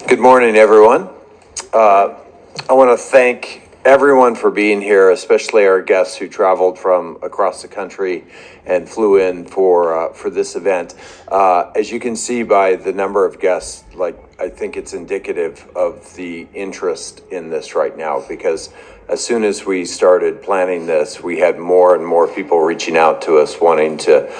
Good morning, everyone. I want to thank everyone for being here, especially our guests who traveled from across the country and flew in for this event. As you can see by the number of guests, I think it's indicative of the interest in this right now, because as soon as we started planning this, we had more and more people reaching out to us wanting to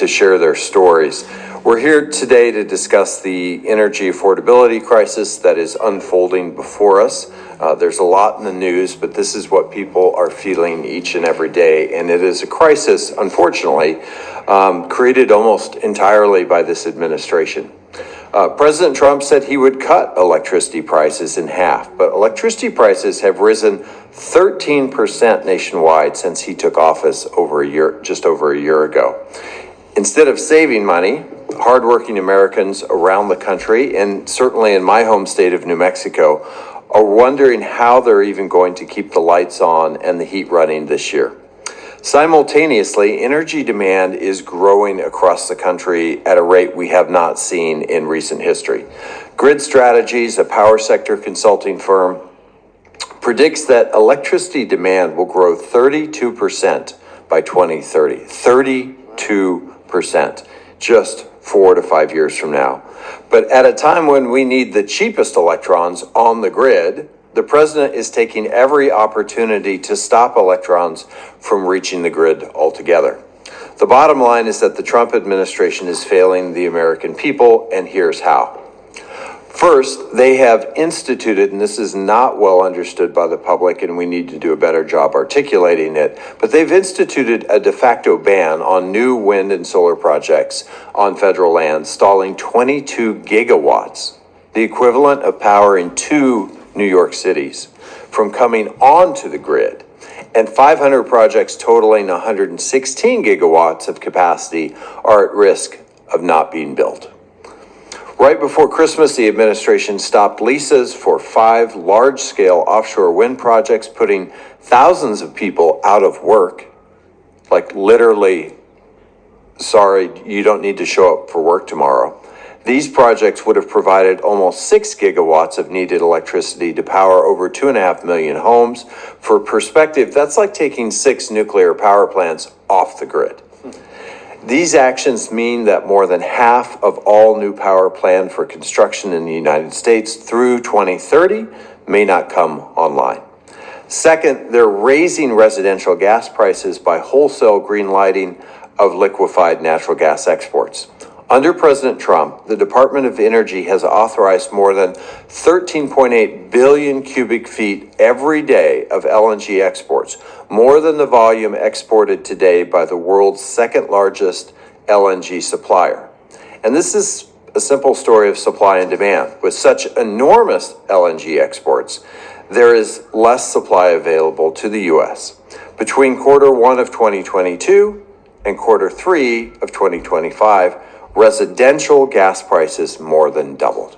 share their stories. We're here today to discuss the energy affordability crisis that is unfolding before us. There's a lot in the news, but this is what people are feeling each and every day. And it is a crisis, unfortunately, created almost entirely by this administration. President Trump said he would cut electricity prices in half, but electricity prices have risen 13% nationwide since he took office just over a year ago. Instead of saving money, hardworking Americans around the country, and certainly in my home state of New Mexico, are wondering how they're even going to keep the lights on and the heat running this year. Simultaneously, energy demand is growing across the country at a rate we have not seen in recent history. Grid Strategies, a power sector consulting firm, predicts that electricity demand will grow 32% by 2030. 32%, just 4 to 5 years from now. But at a time when we need the cheapest electrons on the grid, the president is taking every opportunity to stop electrons from reaching the grid altogether. The bottom line is that the Trump administration is failing the American people, and here's how. First, they have instituted, and this is not well understood by the public, and we need to do a better job articulating it, but they've instituted a de facto ban on new wind and solar projects on federal land, stalling 22 gigawatts, the equivalent of powering 2 New York cities, from coming onto the grid, and 500 projects totaling 116 gigawatts of capacity are at risk of not being built. Right before Christmas, the administration stopped leases for 5 large-scale offshore wind projects, putting thousands of people out of work. Like literally, sorry, you don't need to show up for work tomorrow. These projects would have provided almost 6 gigawatts of needed electricity to power over 2.5 million homes. For perspective, that's like taking 6 nuclear power plants off the grid. These actions mean that more than half of all new power planned for construction in the United States through 2030 may not come online. Second, they're raising residential gas prices by wholesale greenlighting of liquefied natural gas exports. Under President Trump, the Department of Energy has authorized more than 13.8 billion cubic feet every day of LNG exports, more than the volume exported today by the world's second largest LNG supplier. And this is a simple story of supply and demand. With such enormous LNG exports, there is less supply available to the U.S. Between Q1 of 2022 and Q3 of 2025, residential gas prices more than doubled.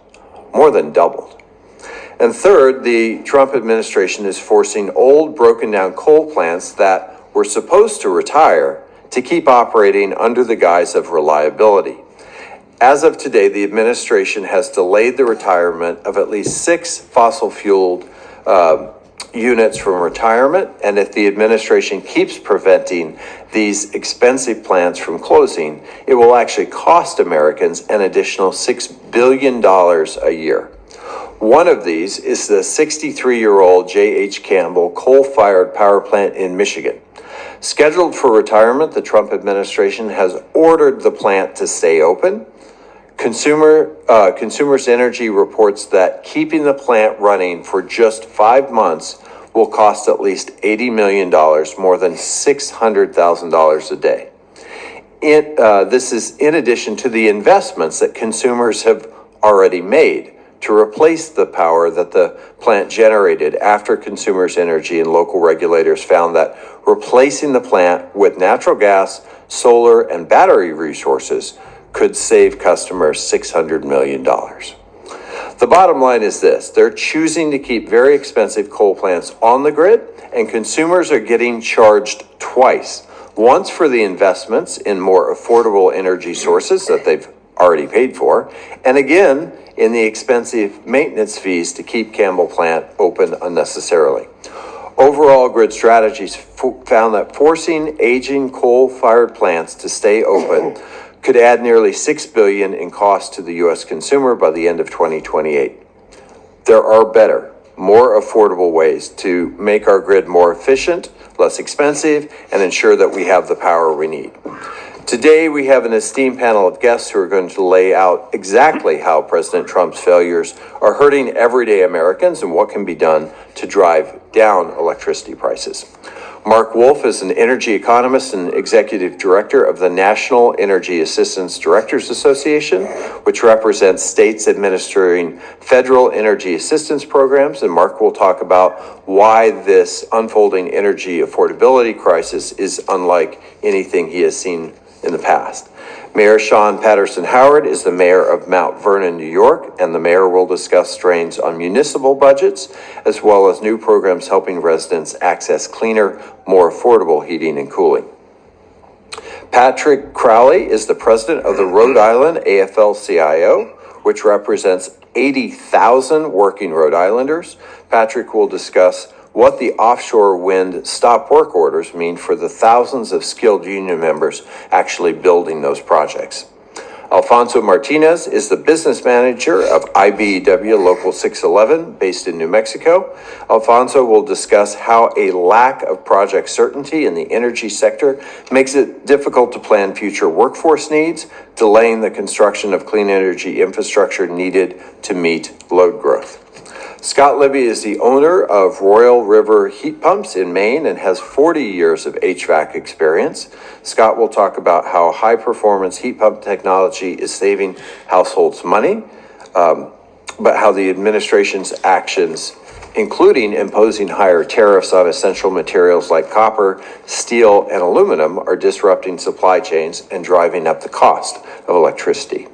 And third, the Trump administration is forcing old, broken down coal plants that were supposed to retire to keep operating under the guise of reliability. As of today, the administration has delayed the retirement of at least 6 fossil-fueled units from retirement, and if the administration keeps preventing these expensive plants from closing, it will actually cost Americans an additional $6 billion a year. One of these is the 63-year-old J.H. Campbell coal-fired power plant in Michigan. Scheduled for retirement, the Trump administration has ordered the plant to stay open. Consumers Energy reports that keeping the plant running for just 5 months will cost at least $80 million, more than $600,000 a day. This is in addition to the investments that consumers have already made to replace the power that the plant generated after Consumers Energy and local regulators found that replacing the plant with natural gas, solar, and battery resources could save customers $600 million. The bottom line is this: they're choosing to keep very expensive coal plants on the grid, and consumers are getting charged twice. Once for the investments in more affordable energy sources that they've already paid for, and again in the expensive maintenance fees to keep Campbell plant open unnecessarily. Overall, grid strategies found that forcing aging coal-fired plants to stay open could add nearly $6 billion in cost to the U.S. consumer by the end of 2028. There are better, more affordable ways to make our grid more efficient, less expensive, and ensure that we have the power we need. Today, we have an esteemed panel of guests who are going to lay out exactly how President Trump's failures are hurting everyday Americans and what can be done to drive down electricity prices. Mark Wolf is an energy economist and executive director of the National Energy Assistance Directors Association, which represents states administering federal energy assistance programs. And Mark will talk about why this unfolding energy affordability crisis is unlike anything he has seen in the past. Mayor Sean Patterson Howard is the mayor of Mount Vernon, New York, and the mayor will discuss strains on municipal budgets, as well as new programs helping residents access cleaner, more affordable heating and cooling. Patrick Crowley is the president of the Rhode Island AFL-CIO, which represents 80,000 working Rhode Islanders. Patrick will discuss what the offshore wind stop work orders mean for the thousands of skilled union members actually building those projects. Alfonso Martinez is the business manager of IBEW Local 611 based in New Mexico. Alfonso will discuss how a lack of project certainty in the energy sector makes it difficult to plan future workforce needs, delaying the construction of clean energy infrastructure needed to meet load growth. Scott Libby is the owner of Royal River Heat Pumps in Maine and has 40 years of HVAC experience. Scott will talk about how high-performance heat pump technology is saving households money, but how the administration's actions, including imposing higher tariffs on essential materials like copper, steel, and aluminum, are disrupting supply chains and driving up the cost of electricity.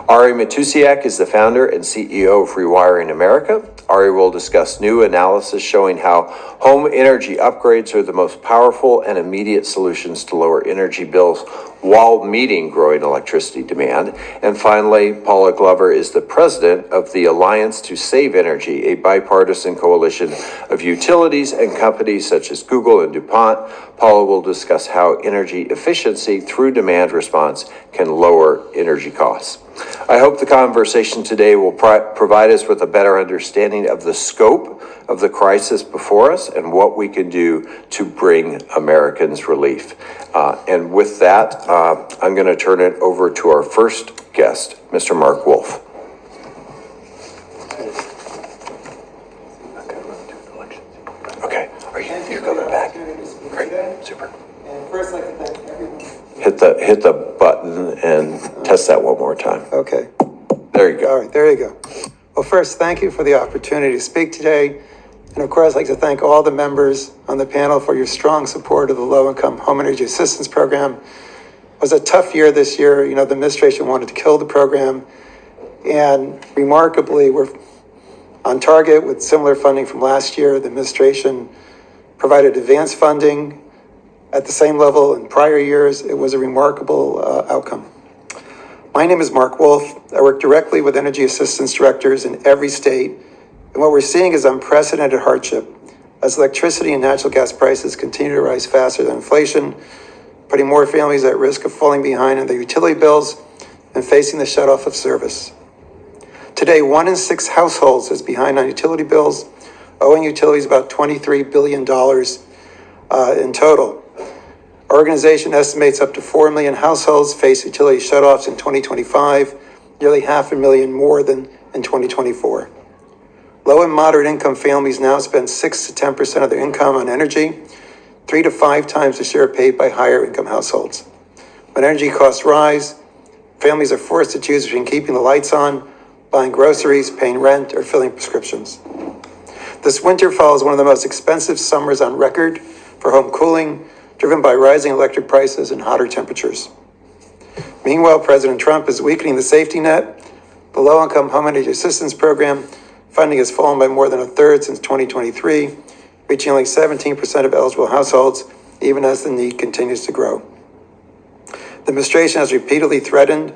Ari Matusiak is the founder and CEO of Rewiring America. Ari will discuss new analysis showing how home energy upgrades are the most powerful and immediate solutions to lower energy bills while meeting growing electricity demand. And finally, Paula Glover is the president of the Alliance to Save Energy, a bipartisan coalition of utilities and companies such as Google and DuPont. Paula will discuss how energy efficiency through demand response can lower energy costs. I hope the conversation today will provide us with a better understanding of the scope of the crisis before us and what we can do to bring Americans relief. And with that, I'm going to turn it over to our first guest, Mr. Mark Wolf. Okay, you're coming back. Great, super. And first, I'd like to thank everyone. Hit the button and test that one more time. Okay. There you go. All right, there you go. Well, first, thank you for the opportunity to speak today. And of course, I'd like to thank all the members on the panel for your strong support of the Low-Income Home Energy Assistance Program. It was a tough year this year. You know, the administration wanted to kill the program. And remarkably, we're on target with similar funding from last year. The administration provided advanced funding at the same level in prior years. It was a remarkable outcome. My name is Mark Wolf. I work directly with energy assistance directors in every state. And what we're seeing is unprecedented hardship as electricity and natural gas prices continue to rise faster than inflation, putting more families at risk of falling behind on their utility bills and facing the shutoff of service. Today, 1 in 6 households is behind on utility bills, owing utilities about $23 billion in total. Our organization estimates up to 4 million households face utility shutoffs in 2025, nearly 500,000 more than in 2024. Low and moderate income families now spend 6 to 10% of their income on energy, 3 to 5 times the share paid by higher income households. When energy costs rise, families are forced to choose between keeping the lights on, buying groceries, paying rent, or filling prescriptions. This winter follows one of the most expensive summers on record for home cooling, driven by rising electric prices and hotter temperatures. Meanwhile, President Trump is weakening the safety net. The Low-Income Home Energy Assistance Program funding has fallen by more than a third since 2023, reaching only 17% of eligible households, even as the need continues to grow. The administration has repeatedly threatened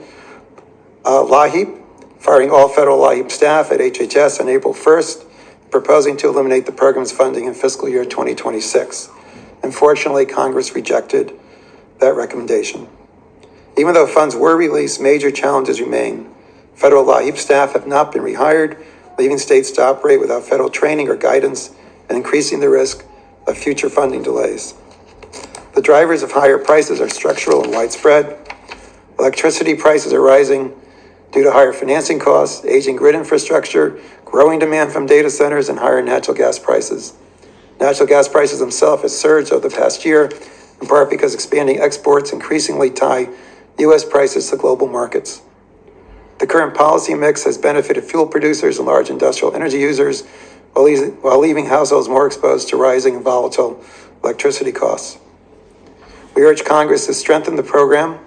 LAHEAP, firing all federal LAHEAP staff at HHS on April 1st, proposing to eliminate the program's funding in fiscal year 2026. Unfortunately, Congress rejected that recommendation. Even though funds were released, major challenges remain. Federal LAHEAP staff have not been rehired, leaving states to operate without federal training or guidance and increasing the risk of future funding delays. The drivers of higher prices are structural and widespread. Electricity prices are rising due to higher financing costs, aging grid infrastructure, growing demand from data centers, and higher natural gas prices. Natural gas prices themselves have surged over the past year, in part because expanding exports increasingly tie U.S. prices to global markets. The current policy mix has benefited fuel producers and large industrial energy users while leaving households more exposed to rising and volatile electricity costs. We urge Congress to strengthen the program.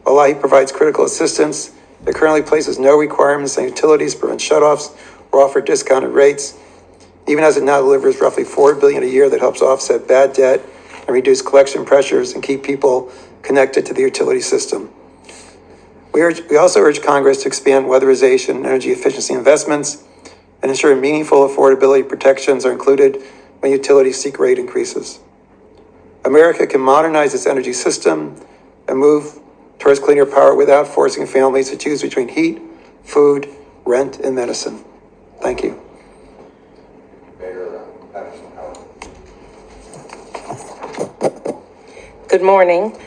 While LAHEAP provides critical assistance, it currently places no requirements on utilities to prevent shutoffs or offer discounted rates, even as it now delivers roughly $4 billion a year that helps offset bad debt and reduce collection pressures and keep people connected to the utility system. We also urge Congress to expand weatherization and energy efficiency investments and ensure meaningful affordability protections are included when utilities seek rate increases. America can modernize its energy system and move towards cleaner power without forcing families to choose between heat, food, rent, and medicine. Thank you. Good morning.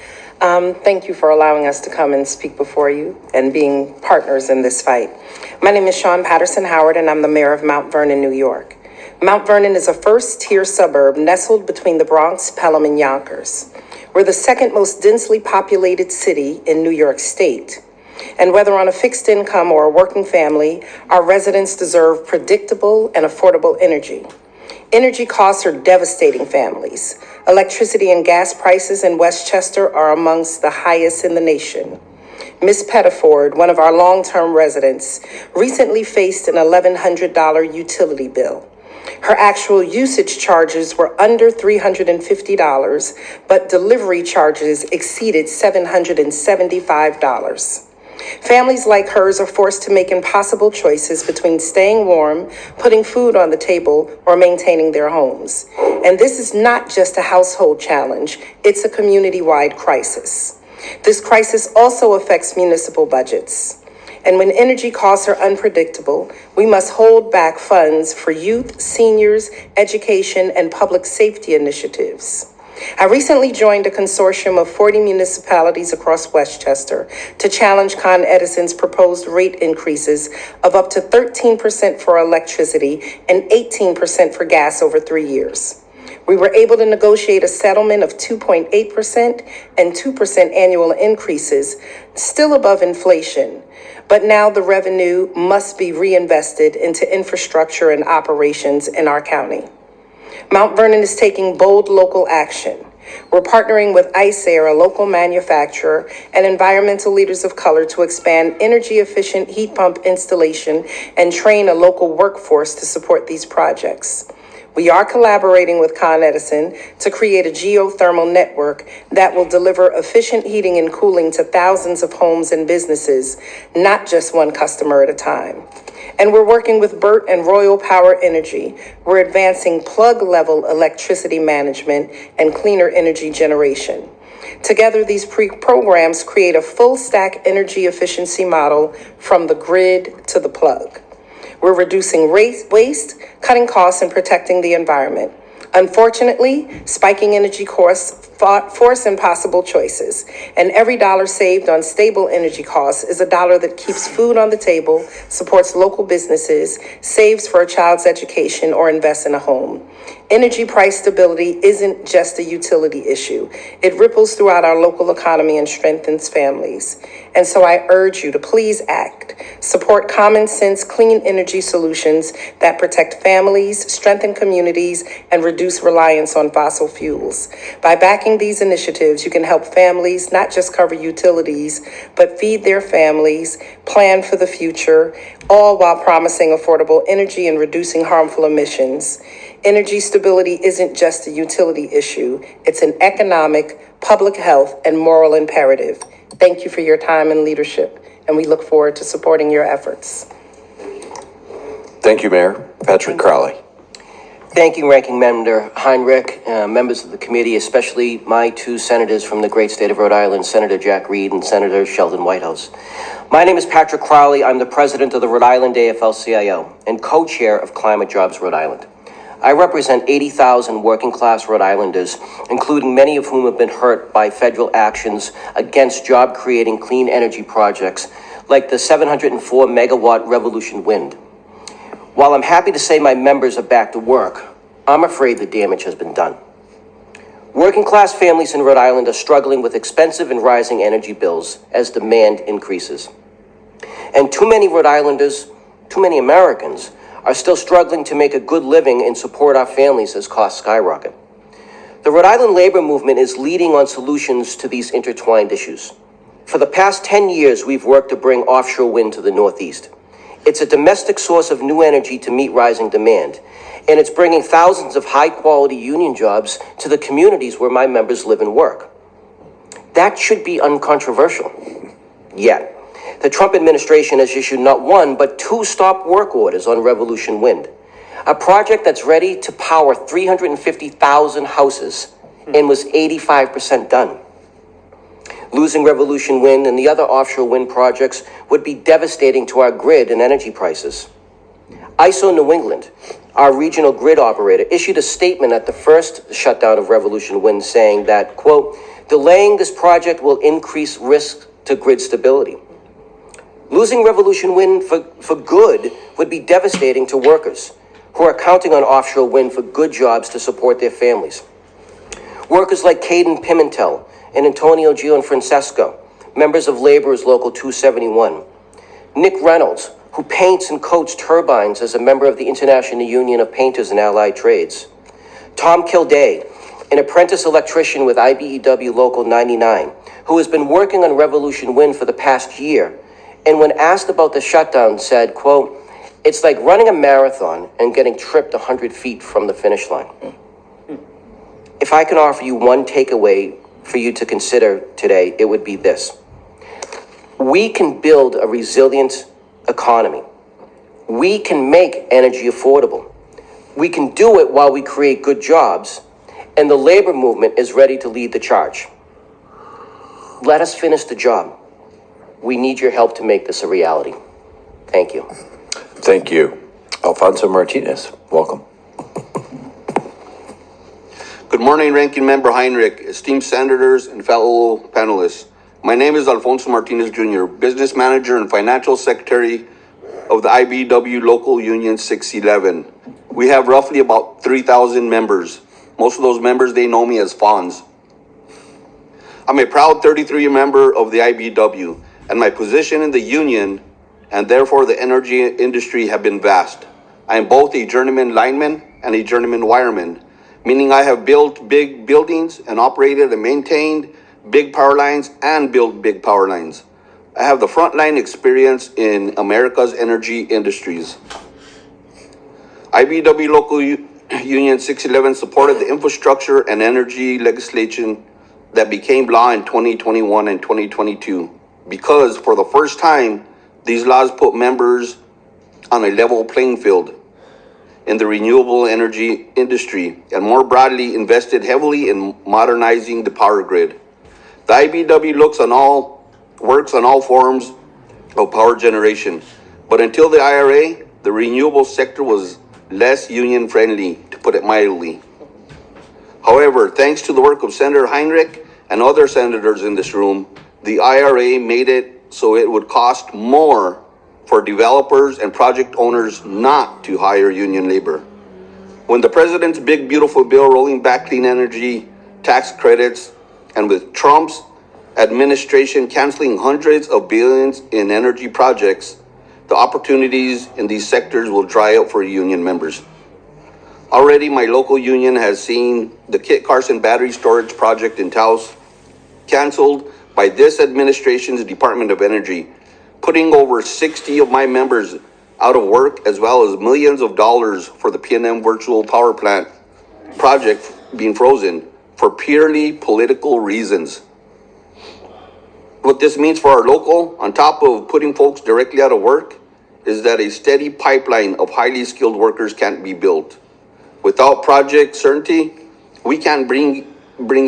Thank you for allowing us to come and speak before you and being partners in this fight. My name is Shawn Patterson Howard, and I'm the mayor of Mount Vernon, New York. Mount Vernon is a first-tier suburb nestled between the Bronx, Pelham, and Yonkers. We're the second most densely populated city in New York State. And whether on a fixed income or a working family, our residents deserve predictable and affordable energy. Energy costs are devastating families. Electricity and gas prices in Westchester are amongst the highest in the nation. Ms. Pettiford, one of our long-term residents, recently faced an $1,100 utility bill. Her actual usage charges were under $350, but delivery charges exceeded $775. Families like hers are forced to make impossible choices between staying warm, putting food on the table, or maintaining their homes. And this is not just a household challenge, it's a community-wide crisis. This crisis also affects municipal budgets. And when energy costs are unpredictable, we must hold back funds for youth, seniors, education, and public safety initiatives. I recently joined a consortium of 40 municipalities across Westchester to challenge Con Edison's proposed rate increases of up to 13% for electricity and 18% for gas over 3 years. We were able to negotiate a settlement of 2.8% and 2% annual increases, still above inflation. But now the revenue must be reinvested into infrastructure and operations in our county. Mount Vernon is taking bold local action. We're partnering with ICER, a local manufacturer, and environmental leaders of color to expand energy-efficient heat pump installation and train a local workforce to support these projects. We are collaborating with Con Edison to create a geothermal network that will deliver efficient heating and cooling to thousands of homes and businesses, not just one customer at a time. And we're working with BERT and Royal Power Energy. We're advancing plug-level electricity management and cleaner energy generation. Together, these programs create a full-stack energy efficiency model from the grid to the plug. We're reducing waste, cutting costs, and protecting the environment. Unfortunately, spiking energy costs force impossible choices, and every dollar saved on stable energy costs is a dollar that keeps food on the table, supports local businesses, saves for a child's education, or invests in a home. Energy price stability isn't just a utility issue. It ripples throughout our local economy and strengthens families. And so I urge you to please act. Support common sense, clean energy solutions that protect families, strengthen communities, and reduce reliance on fossil fuels. By backing these initiatives, you can help families not just cover utilities, but feed their families, plan for the future, all while promising affordable energy and reducing harmful emissions. Energy stability isn't just a utility issue. It's an economic, public health, and moral imperative. Thank you for your time and leadership, and we look forward to supporting your efforts. Thank you, Mayor. Patrick Crowley. Thank you, Ranking Member Heinrich, members of the committee, especially my two senators from the great state of Rhode Island, Senator Jack Reed and Senator Sheldon Whitehouse. My name is Patrick Crowley. I'm the president of the Rhode Island AFL-CIO and co-chair of Climate Jobs Rhode Island. I represent 80,000 working-class Rhode Islanders, including many of whom have been hurt by federal actions against job-creating clean energy projects like the 704 megawatt Revolution Wind. While I'm happy to say my members are back to work, I'm afraid the damage has been done. Working-class families in Rhode Island are struggling with expensive and rising energy bills as demand increases. And too many Rhode Islanders, too many Americans, are still struggling to make a good living and support our families as costs skyrocket. The Rhode Island labor movement is leading on solutions to these intertwined issues. For the past 10 years, we've worked to bring offshore wind to the Northeast. It's a domestic source of new energy to meet rising demand, and it's bringing thousands of high-quality union jobs to the communities where my members live and work. That should be uncontroversial. Yet, the Trump administration has issued not one, but two stop work orders on Revolution Wind, a project that's ready to power 350,000 houses and was 85% done. Losing Revolution Wind and the other offshore wind projects would be devastating to our grid and energy prices. ISO New England, our regional grid operator, issued a statement at the first shutdown of Revolution Wind saying that, quote, delaying this project will increase risk to grid stability. Losing Revolution Wind for good would be devastating to workers who are counting on offshore wind for good jobs to support their families. Workers like Caden Pimentel and Antonio Gianfrancesco, members of Laborers Local 271. Nick Reynolds, who paints and coats turbines as a member of the International Union of Painters and Allied Trades. Tom Kilday, an apprentice electrician with IBEW Local 99, who has been working on Revolution Wind for the past year, and when asked about the shutdown said, quote, it's like running a marathon and getting tripped 100 feet from the finish line. If I can offer you one takeaway for you to consider today, it would be this. We can build a resilient economy. We can make energy affordable. We can do it while we create good jobs, and the labor movement is ready to lead the charge. Let us finish the job. We need your help to make this a reality. Thank you. Thank you. Alfonso Martinez, welcome. Good morning, Ranking Member Heinrich, esteemed senators, and fellow panelists. My name is Alfonso Martinez Jr., Business Manager and Financial Secretary of the IBEW Local Union 611. We have roughly about 3,000 members. Most of those members, they know me as Fonz. I'm a proud 33-year member of the IBEW, and my position in the union and therefore the energy industry have been vast. I am both a journeyman lineman and a journeyman wireman, meaning I have built big buildings and operated and maintained big power lines and built big power lines. I have the frontline experience in America's energy industries. IBEW Local Union 611 supported the infrastructure and energy legislation that became law in 2021 and 2022 because for the first time, these laws put members on a level playing field in the renewable energy industry, and more broadly invested heavily in modernizing the power grid. The IBEW works on all forms of power generation, but until the IRA, the renewable sector was less union friendly, to put it mildly. However, thanks to the work of Senator Heinrich and other senators in this room, the IRA made it so it would cost more for developers and project owners not to hire union labor. When the president's big, beautiful bill rolling back clean energy tax credits, and with Trump's administration canceling hundreds of billions in energy projects, the opportunities in these sectors will dry up for union members. Already, my local union has seen the Kit Carson battery storage project in Taos canceled by this administration's Department of Energy, putting over 60 of my members out of work, as well as millions of dollars for the D-N.M virtual power plant project being frozen for purely political reasons. What this means for our local, on top of putting folks directly out of work, is that a steady pipeline of highly skilled workers can't be built. Without project certainty, we can't bring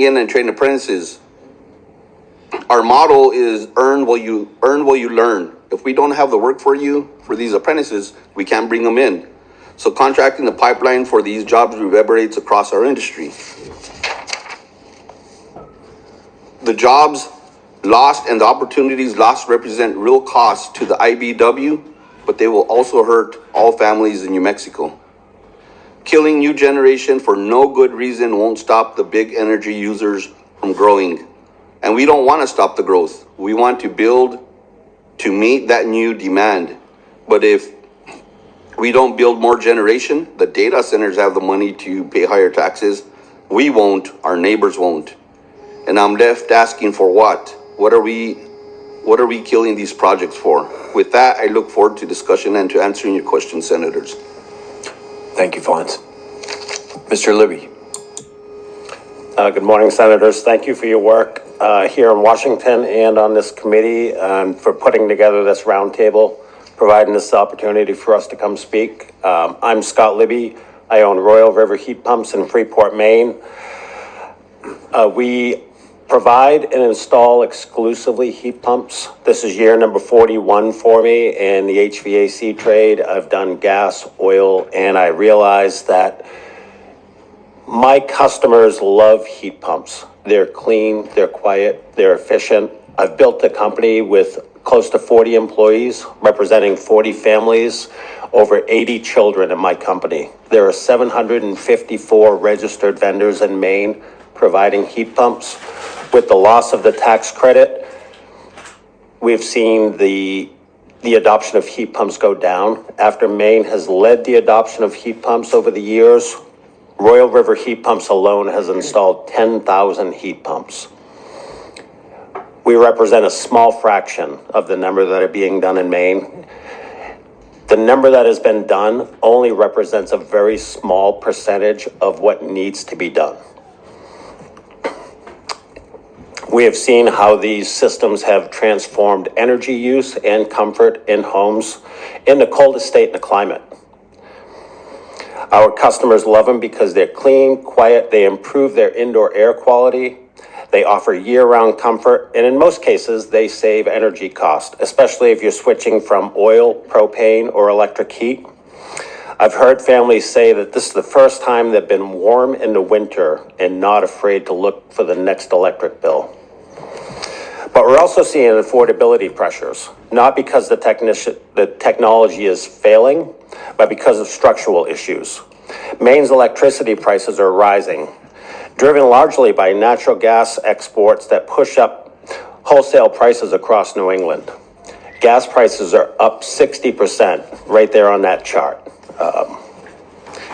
in and train apprentices. Our model is earn while you learn. If we don't have the work for these apprentices, we can't bring them in. So contracting the pipeline for these jobs reverberates across our industry. The jobs lost and the opportunities lost represent real costs to the IBW, but they will also hurt all families in New Mexico. Killing new generation for no good reason won't stop the big energy users from growing. And we don't want to stop the growth. We want to build to meet that new demand. But if we don't build more generation, the data centers have the money to pay higher taxes. We won't, our neighbors won't. And I'm left asking for what? What are we killing these projects for? With that, I look forward to discussion and to answering your questions, Senators. Thank you, Fonz. Mr. Libby. Good morning, Senators. Thank you for your work here in Washington and on this committee for putting together this roundtable, providing this opportunity for us to come speak. I'm Scott Libby. I own Royal River Heat Pumps in Freeport, Maine. We provide and install exclusively heat pumps. This is year number 41 for me in the HVAC trade. I've done gas, oil, and I realize that my customers love heat pumps. They're clean, they're quiet, they're efficient. I've built a company with close to 40 employees, representing 40 families, over 80 children in my company. There are 754 registered vendors in Maine providing heat pumps. With the loss of the tax credit, we've seen the adoption of heat pumps go down. After Maine has led the adoption of heat pumps over the years, Royal River Heat Pumps alone has installed 10,000 heat pumps. We represent a small fraction of the number that are being done in Maine. The number that has been done only represents a very small percentage of what needs to be done. We have seen how these systems have transformed energy use and comfort in homes in the coldest state in the climate. Our customers love them because they're clean, quiet, they improve their indoor air quality, they offer year-round comfort, and in most cases, they save energy cost, especially if you're switching from oil, propane, or electric heat. I've heard families say that this is the first time they've been warm in the winter and not afraid to look for the next electric bill. But we're also seeing affordability pressures, not because the technology is failing, but because of structural issues. Maine's electricity prices are rising, driven largely by natural gas exports that push up wholesale prices across New England. Gas prices are up 60% right there on that chart.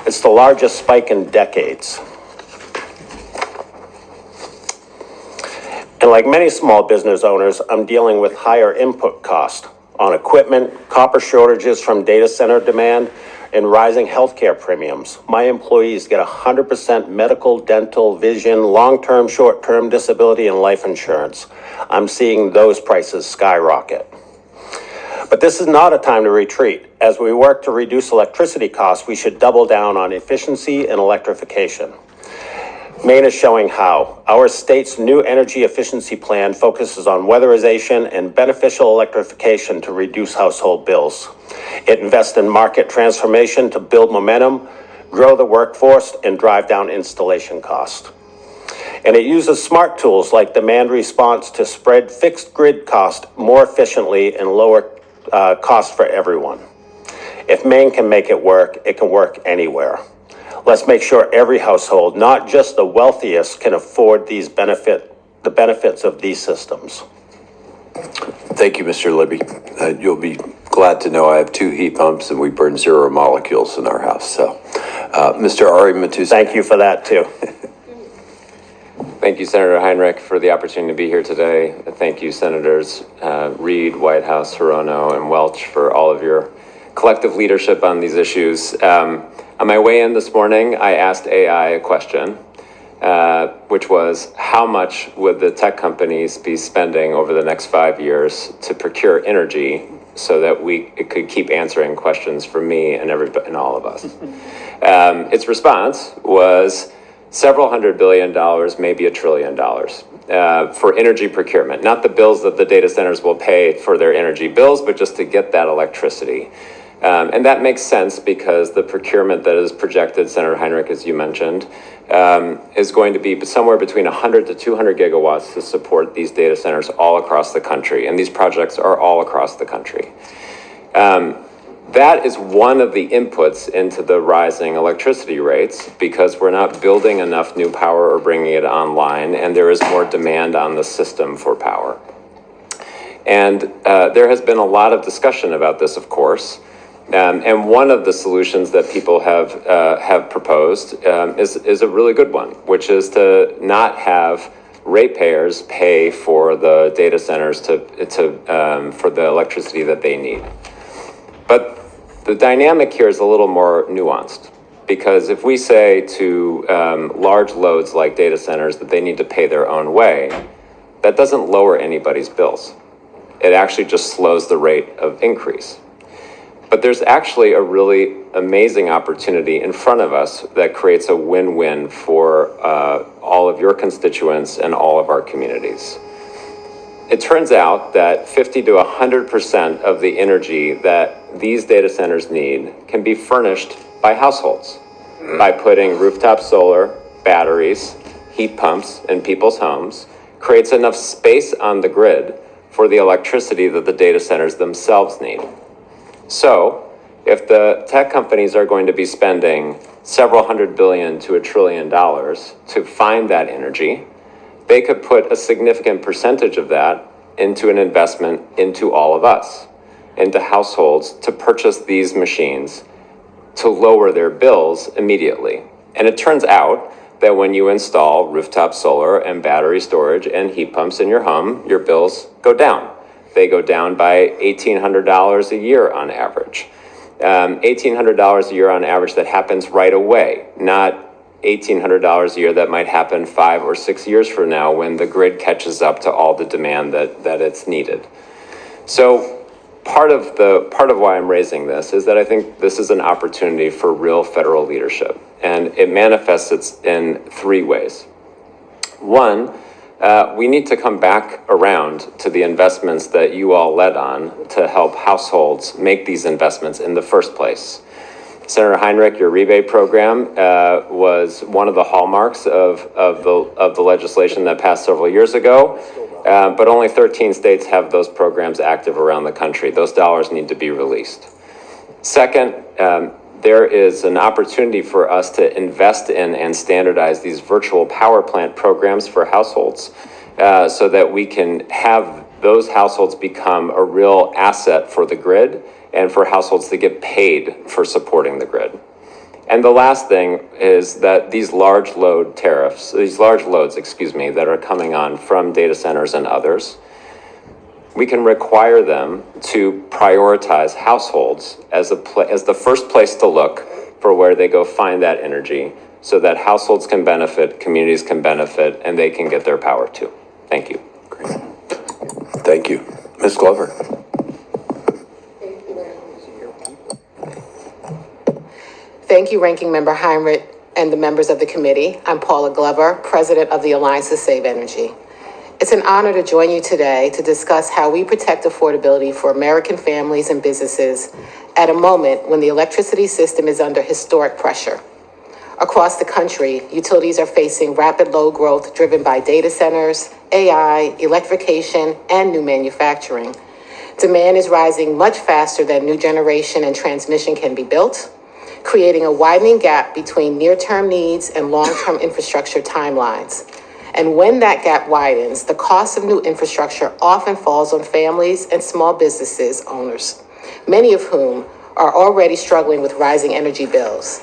It's the largest spike in decades. And like many small business owners, I'm dealing with higher input costs on equipment, copper shortages from data center demand, and rising healthcare premiums. My employees get 100% medical, dental, vision, long-term, short-term disability, and life insurance. I'm seeing those prices skyrocket. But this is not a time to retreat. As we work to reduce electricity costs, we should double down on efficiency and electrification. Maine is showing how. Our state's new energy efficiency plan focuses on weatherization and beneficial electrification to reduce household bills. It invests in market transformation to build momentum, grow the workforce, and drive down installation costs. And it uses smart tools like demand response to spread fixed grid cost more efficiently and lower costs for everyone. If Maine can make it can work anywhere. Let's make sure every household, not just the wealthiest, can afford the benefits of these systems. Thank you, Mr. Libby. You'll be glad to know I have 2 heat pumps and we burn 0 molecules in our house. So, Mr. Ari Matusa. Thank you for that too. Thank you, Senator Heinrich, for the opportunity to be here today. Thank you, Senators Reed, Whitehouse, Hirono, and Welch for all of your collective leadership on these issues. On my way in this morning, I asked AI a question. which was how much would the tech companies be spending over the next 5 years to procure energy so that it could keep answering questions for me and everybody and all of us. Its response was several $100 billion, maybe $1 trillion for energy procurement, not the bills that the data centers will pay for their energy bills, but just to get that electricity. And that makes sense because the procurement that is projected, Senator Heinrich, as you mentioned, is going to be somewhere between 100 to 200 gigawatts to support these data centers all across the country. And these projects are all across the country. That is one of the inputs into the rising electricity rates because we're not building enough new power or bringing it online, and there is more demand on the system for power. And there has been a lot of discussion about this, of course. And one of the solutions that people have proposed is a really good one, which is to not have ratepayers pay for the data centers for the electricity that they need. But the dynamic here is a little more nuanced, because if we say to large loads like data centers that they need to pay their own way, that doesn't lower anybody's bills. It actually just slows the rate of increase. But there's actually a really amazing opportunity in front of us that creates a win-win for all of your constituents and all of our communities. It turns out that 50 to 100% of the energy that these data centers need can be furnished by households by putting rooftop solar, batteries, heat pumps in people's homes, creates enough space on the grid for the electricity that the data centers themselves need. So, if the tech companies are going to be spending several $100 billion to $1 trillion to find that energy, they could put a significant percentage of that into an investment into all of us, into households to purchase these machines to lower their bills immediately. And it turns out that when you install rooftop solar and battery storage and heat pumps in your home, your bills go down. They go down by $1,800 a year on average. $1,800 a year on average that happens right away, not $1,800 a year that might happen 5 or 6 years from now when the grid catches up to all the demand that it's needed. So part of why I'm raising this is that I think this is an opportunity for real federal leadership, and it manifests in 3 ways. One, we need to come back around to the investments that you all led on to help households make these investments in the first place. Senator Heinrich, your rebate program was one of the hallmarks of the legislation that passed several years ago, but only 13 states have those programs active around the country. Those dollars need to be released. Second, there is an opportunity for us to invest in and standardize these virtual power plant programs for households so that we can have those households become a real asset for the grid and for households to get paid for supporting the grid. And the last thing is that these large loads, that are coming on from data centers and others, we can require them to prioritize households as the first place to look for where they go find that energy so that households can benefit, communities can benefit, and they can get their power too. Thank you. Great. Thank you. Ms. Glover. Thank you, Ranking Member Heinrich and the members of the committee. I'm Paula Glover, President of the Alliance to Save Energy. It's an honor to join you today to discuss how we protect affordability for American families and businesses at a moment when the electricity system is under historic pressure. Across the country, utilities are facing rapid load growth driven by data centers, AI, electrification, and new manufacturing. Demand is rising much faster than new generation and transmission can be built, creating a widening gap between near-term needs and long-term infrastructure timelines. And when that gap widens, the cost of new infrastructure often falls on families and small businesses owners, many of whom are already struggling with rising energy bills.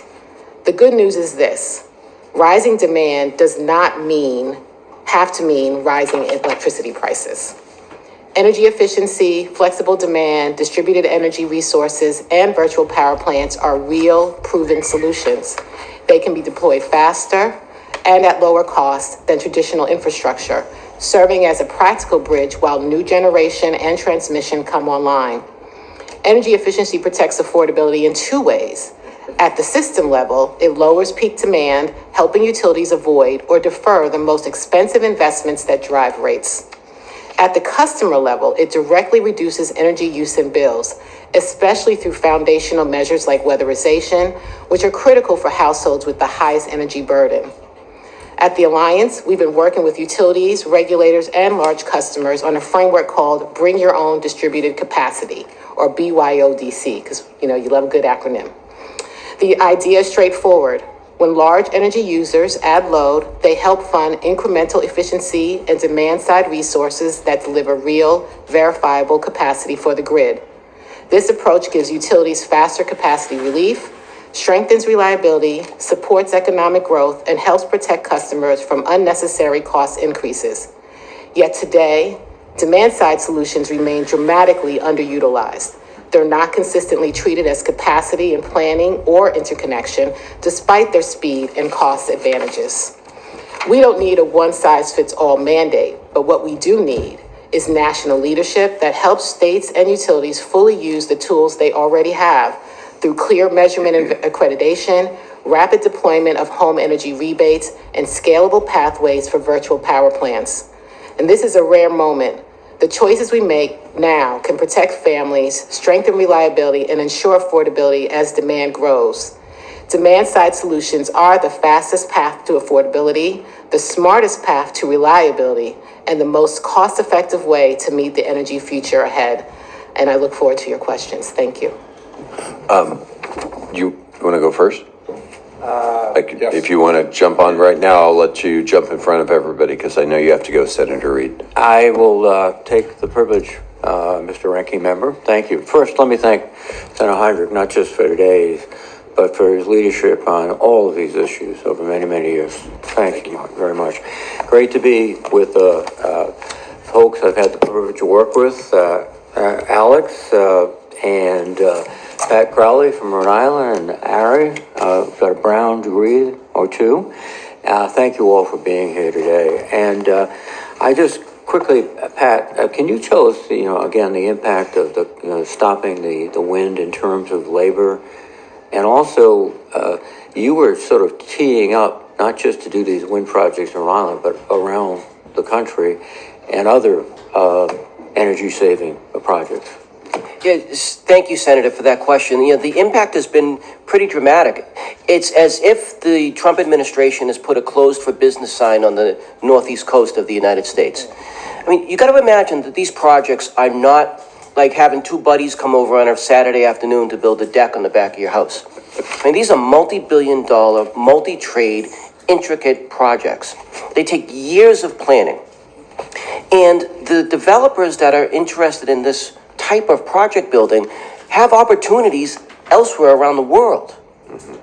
The good news is this: rising demand does not have to mean rising electricity prices. Energy efficiency, flexible demand, distributed energy resources, and virtual power plants are real, proven solutions. They can be deployed faster, and at lower cost than traditional infrastructure, serving as a practical bridge while new generation and transmission come online. Energy efficiency protects affordability in two ways. At the system level, it lowers peak demand, helping utilities avoid or defer the most expensive investments that drive rates. At the customer level, it directly reduces energy use and bills, especially through foundational measures like weatherization, which are critical for households with the highest energy burden. At the Alliance, we've been working with utilities, regulators, and large customers on a framework called Bring Your Own Distributed Capacity, or BYODC, because you love a good acronym. The idea is straightforward. When large energy users add load, they help fund incremental efficiency and demand-side resources that deliver real, verifiable capacity for the grid. This approach gives utilities faster capacity relief, strengthens reliability, supports economic growth, and helps protect customers from unnecessary cost increases. Yet today, demand-side solutions remain dramatically underutilized. They're not consistently treated as capacity in planning or interconnection, despite their speed and cost advantages. We don't need a one-size-fits-all mandate, but what we do need is national leadership that helps states and utilities fully use the tools they already have through clear measurement and accreditation, rapid deployment of home energy rebates, and scalable pathways for virtual power plants. And this is a rare moment. The choices we make now can protect families, strengthen reliability, and ensure affordability as demand grows. Demand-side solutions are the fastest path to affordability, the smartest path to reliability, and the most cost-effective way to meet the energy future ahead. And I look forward to your questions. Thank you. You want to go first? Yes. If you want to jump on right now, I'll let you jump in front of everybody because I know you have to go, Senator Reed. I will take the privilege, Mr. Ranking Member. Thank you. First, let me thank Senator Heinrich, not just for today, but for his leadership on all of these issues over many, many years. Thank you very much. Great to be with folks I've had the privilege to work with, Alex and Pat Crowley from Rhode Island, and Ari, got a Brown degree or two. Thank you all for being here today. And I just quickly, Pat, can you tell us, again, the impact of the stopping the wind in terms of labor? And also, you were sort of teeing up, not just to do these wind projects in Rhode Island, but around the country and other energy-saving projects. Yes, thank you, Senator, for that question. The impact has been pretty dramatic. It's as if the Trump administration has put a closed for business sign on the northeast coast of the United States. I mean, you got to imagine that these projects are not like having two buddies come over on a Saturday afternoon to build a deck on the back of your house. I mean, these are multi-billion-dollar, multi-trade, intricate projects. They take years of planning. And the developers that are interested in this type of project building have opportunities elsewhere around the world. Mm-hmm.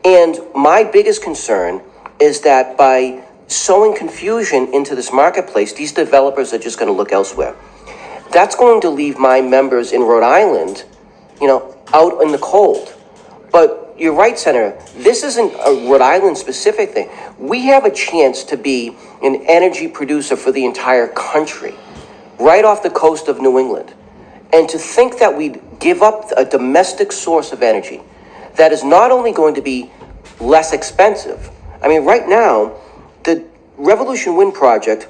And my biggest concern is that by sowing confusion into this marketplace, these developers are just going to look elsewhere. That's going to leave my members in Rhode Island, out in the cold. But you're right, Senator, this isn't a Rhode Island specific thing. We have a chance to be an energy producer for the entire country, right off the coast of New England. And to think that we'd give up a domestic source of energy that is not only going to be less expensive. I mean, right now, the Revolution Wind Project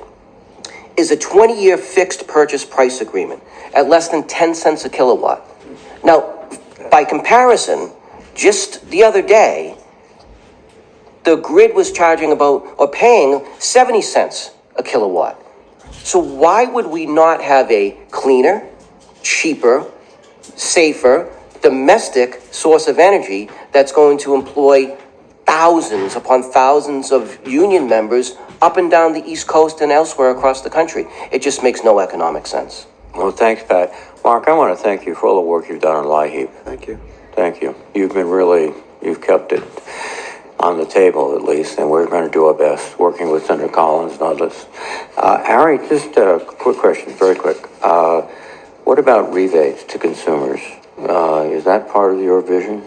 is a 20-year fixed purchase price agreement at less than 10 cents a kilowatt. Now, by comparison, just the other day, the grid was charging paying 70 cents a kilowatt. So why would we not have a cleaner, cheaper, safer, domestic source of energy that's going to employ thousands upon thousands of union members up and down the East Coast and elsewhere across the country? It just makes no economic sense. Well, thanks, Pat. Mark, I want to thank you for all the work you've done on LIHEAP. Thank you. Thank you. You've kept it on the table at least, and we're going to do our best working with Senator Collins and others. Ari, just a quick question, very quick. What about rebates to consumers? Is that part of your vision?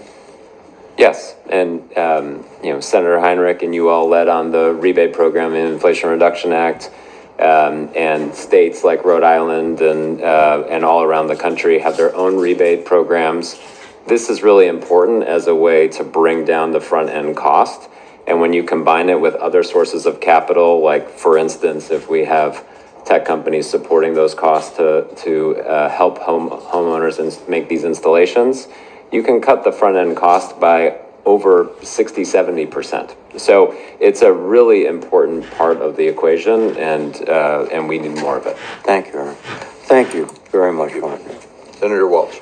Yes, and Senator Heinrich and you all led on the rebate program in Inflation Reduction Act, and states like Rhode Island and all around the country have their own rebate programs. This is really important as a way to bring down the front end cost. And when you combine it with other sources of capital, like for instance, if we have tech companies supporting those costs to help homeowners and make these installations, you can cut the front end cost by over 60-70%. So it's a really important part of the equation, and we need more of it. Thank you, Aaron. Thank you very much, Martin. Senator Welch.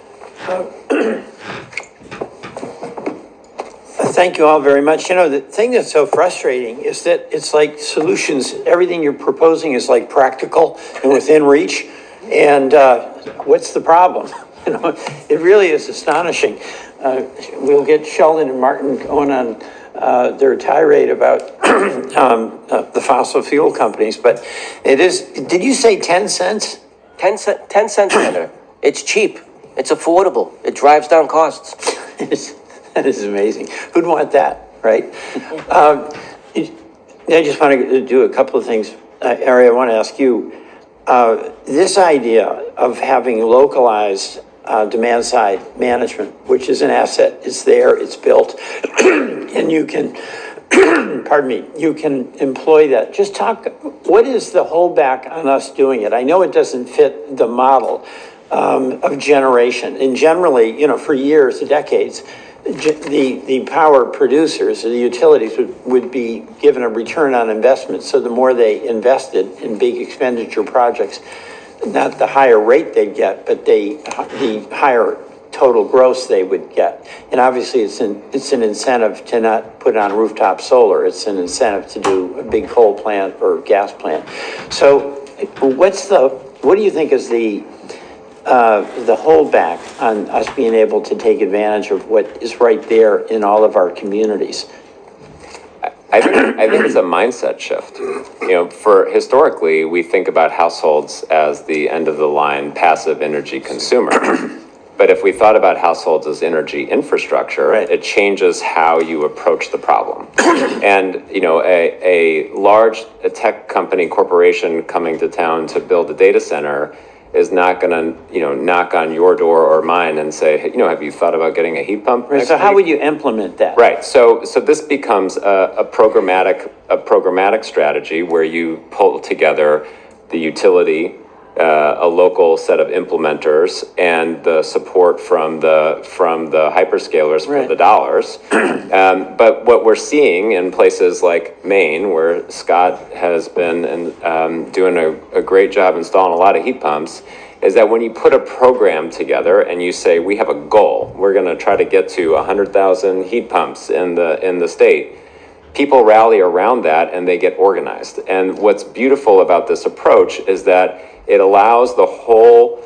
Thank you all very much. You know, the thing that's so frustrating is that it's like solutions, everything you're proposing is like practical and within reach. And what's the problem? You know, it really is astonishing. We'll get Sheldon and Martin going on their tirade about the fossil fuel companies, but it is, did you say 10 cents? 10 cents, Senator. It's cheap. It's affordable. It drives down costs. That is amazing. Who'd want that, right? I just want to do a couple of things. Ari, I want to ask you, this idea of having localized demand-side management, which is an asset, it's there, it's built, and you can, pardon me, you can employ that. Just talk, what is the holdback on us doing it? I know it doesn't fit the model of generation. And generally, you know, for years, decades, the power producers, the utilities would be given a return on investment. So the more they invested in big expenditure projects, not the higher rate they'd get, but the higher total gross they would get. And obviously it's an incentive to not put on rooftop solar. It's an incentive to do a big coal plant or gas plant. So what do you think is the holdback on us being able to take advantage of what is right there in all of our communities? I think it's a mindset shift. You know, for historically, we think about households as the end of the line passive energy consumer. But if we thought about households as energy infrastructure, right, it changes how you approach the problem. And, you know, a large tech company corporation coming to town to build a data center is not going to, you know, knock on your door or mine and say, hey, you know, have you thought about getting a heat pump? So how would you implement that? Right. So this becomes a programmatic strategy where you pull together the utility, a local set of implementers, and the support from the hyperscalers for the dollars. But what we're seeing in places like Maine, where Scott has been doing a great job installing a lot of heat pumps, is that when you put a program together and you say, we have a goal, we're going to try to get to 100,000 heat pumps in the state, people rally around that and they get organized. And what's beautiful about this approach is that it allows the whole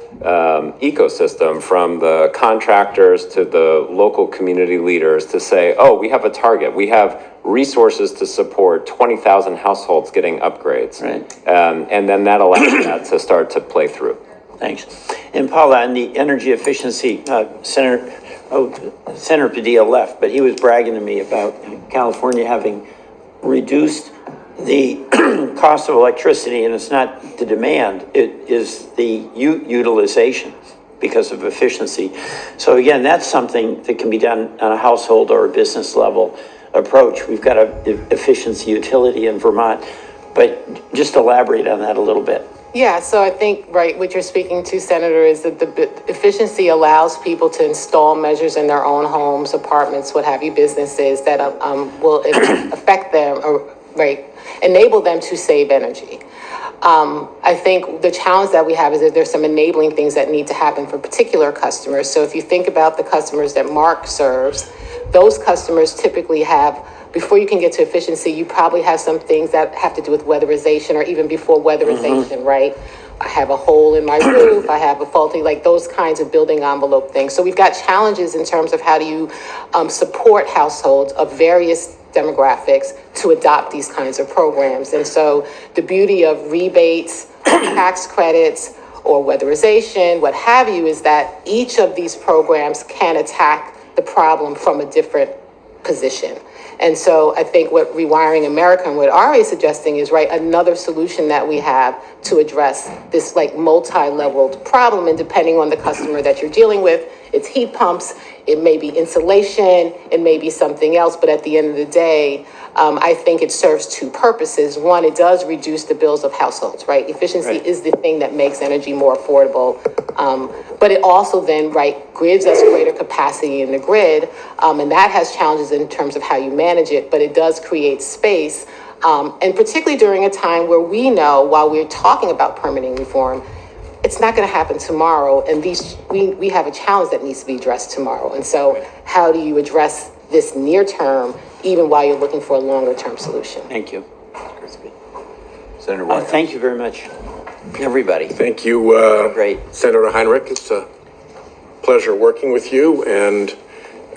ecosystem, from the contractors to the local community leaders, to say, oh, we have a target. We have resources to support 20,000 households getting upgrades. Right. And then that allows that to start to play through. Thanks. And Paula, on the energy efficiency, Senator Padilla left, but he was bragging to me about California having reduced the cost of electricity, and it's not the demand, it is the utilization because of efficiency. So again, that's something that can be done on a household or a business level approach. We've got an efficiency utility in Vermont, but just elaborate on that a little bit. Yeah, so I think, right, what you're speaking to, Senator, is that the efficiency allows people to install measures in their own homes, apartments, what have you, businesses that will affect them, or, right, enable them to save energy. I think the challenge that we have is that there's some enabling things that need to happen for particular customers. So if you think about the customers that Mark serves, those customers typically have, before you can get to efficiency, you probably have some things that have to do with weatherization, or even before weatherization, right? I have a hole in my roof, I have a faulty, like those kinds of building envelope things. So we've got challenges in terms of how do you support households of various demographics to adopt these kinds of programs. And so the beauty of rebates, tax credits, or weatherization, what have you, is that each of these programs can attack the problem from a different position. And so I think what Rewiring America and what Ari is suggesting is, right, another solution that we have to address this like multi-leveled problem. And depending on the customer that you're dealing with, it's heat pumps, it may be insulation, it may be something else. But at the end of the day, I think it serves two purposes. One, it does reduce the bills of households, right? Efficiency is the thing that makes energy more affordable. But it also then, right, gives us greater capacity in the grid. And that has challenges in terms of how you manage it, but it does create space. And particularly during a time where we know, while we're talking about permitting reform, it's not going to happen tomorrow. And we have a challenge that needs to be addressed tomorrow. And so how do you address this near term, even while you're looking for a longer term solution? Thank you. Senator White. Thank you very much, everybody. Thank you, Great. Senator Heinrich. It's a pleasure working with you, and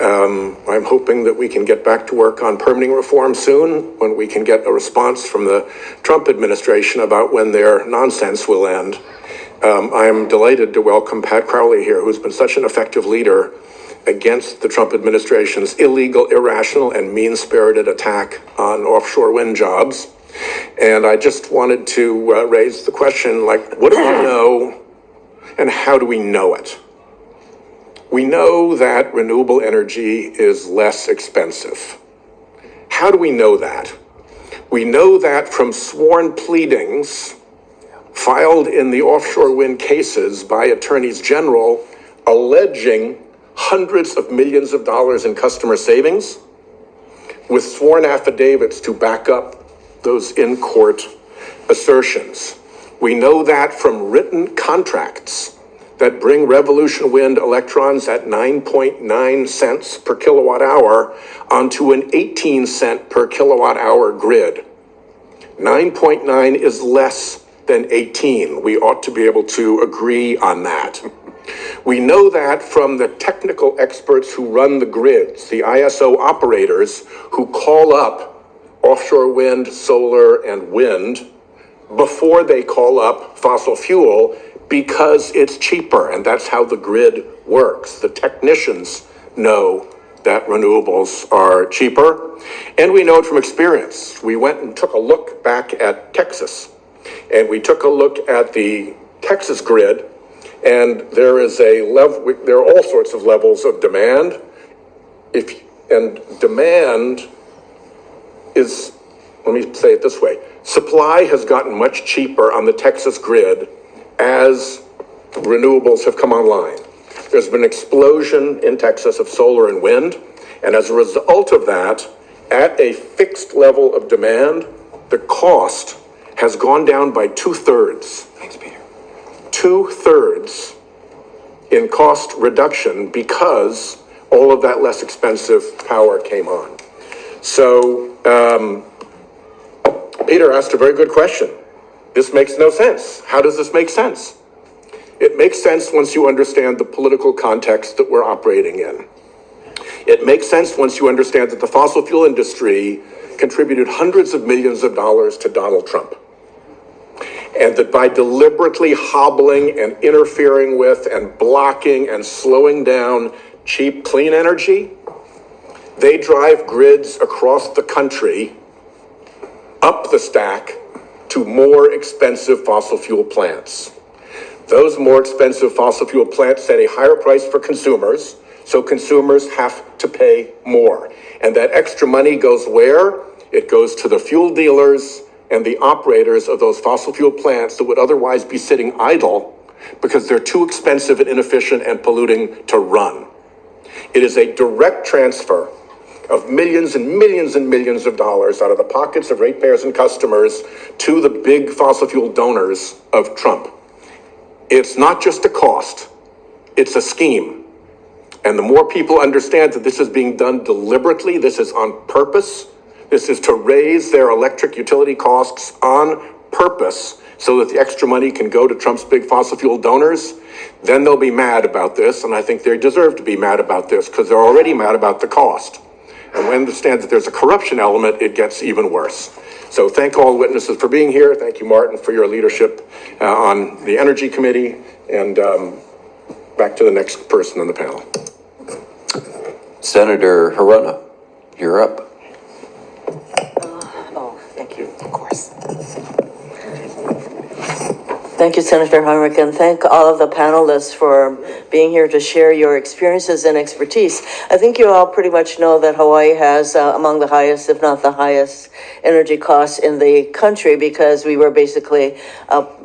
I'm hoping that we can get back to work on permitting reform soon, when we can get a response from the Trump administration about when their nonsense will end. I'm delighted to welcome Pat Crowley here, who's been such an effective leader against the Trump administration's illegal, irrational, and mean-spirited attack on offshore wind jobs. And I just wanted to raise the question, like, what do we know and how do we know it? We know that renewable energy is less expensive. How do we know that? We know that from sworn pleadings filed in the offshore wind cases by attorneys general alleging hundreds of millions of dollars in customer savings, with sworn affidavits to back up those in-court assertions. We know that from written contracts that bring Revolution Wind electrons at 9.9 cents per kilowatt hour onto an 18 cent per kilowatt hour grid. 9.9 is less than 18. We ought to be able to agree on that. We know that from the technical experts who run the grids, the ISO operators who call up offshore wind, solar, and wind before they call up fossil fuel, because it's cheaper, and that's how the grid works. The technicians know that renewables are cheaper, and we know it from experience. We went and took a look back at Texas, and we took a look at the Texas grid, and there is a level. There are all sorts of levels of demand. Demand is, let me say it this way, supply has gotten much cheaper on the Texas grid as renewables have come online. There's been an explosion in Texas of solar and wind, and as a result of that, at a fixed level of demand, the cost has gone down by 2/3. Thanks, Peter. 2/3 in cost reduction because all of that less expensive power came on. So, Peter asked a very good question. This makes no sense. How does this make sense? It makes sense once you understand the political context that we're operating in. It makes sense once you understand that the fossil fuel industry contributed hundreds of millions of dollars to Donald Trump. And that by deliberately hobbling and interfering with and blocking and slowing down cheap, clean energy, they drive grids across the country up the stack to more expensive fossil fuel plants. Those more expensive fossil fuel plants set a higher price for consumers, so consumers have to pay more. And that extra money goes where? It goes to the fuel dealers and the operators of those fossil fuel plants that would otherwise be sitting idle because they're too expensive and inefficient and polluting to run. It is a direct transfer of millions and millions and millions of dollars out of the pockets of ratepayers and customers to the big fossil fuel donors of Trump. It's not just a cost, it's a scheme. And the more people understand that this is being done deliberately, this is on purpose, this is to raise their electric utility costs on purpose so that the extra money can go to Trump's big fossil fuel donors, then they'll be mad about this, and I think they deserve to be mad about this because they're already mad about the cost. And when we understand that there's a corruption element, it gets even worse. So thank all witnesses for being here. Thank you, Martin, for your leadership on the Energy Committee. And back to the next person on the panel. Senator Hirona. You're up. Oh, thank you, of course. Thank you, Senator Heinrich, and thank all of the panelists for being here to share your experiences and expertise. I think you all pretty much know that Hawaii has among the highest, if not the highest, energy costs in the country because we were basically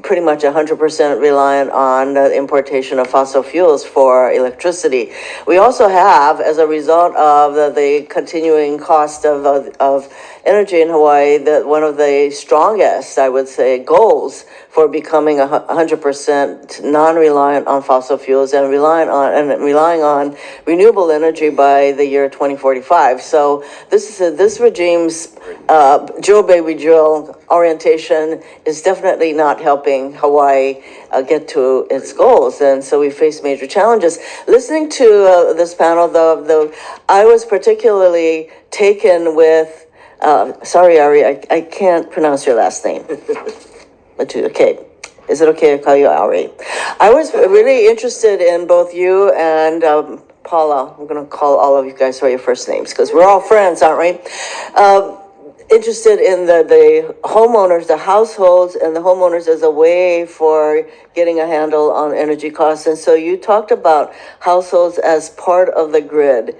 pretty much 100% reliant on the importation of fossil fuels for electricity. We also have, as a result of the continuing cost of energy in Hawaii, that one of the strongest, I would say, goals for becoming 100% non-reliant on fossil fuels and relying on renewable energy by the year 2045. So this regime's drill baby drill orientation is definitely not helping Hawaii get to its goals, and so we face major challenges. Listening to this panel, I was particularly taken with. Sorry, Ari, I can't pronounce your last name. Okay. Is it okay to call you Ari? I was really interested in both you and Paula. I'm going to call all of you guys by your first names because we're all friends, aren't we? Interested in the homeowners, the households, and the homeowners as a way for getting a handle on energy costs. And so you talked about households as part of the grid.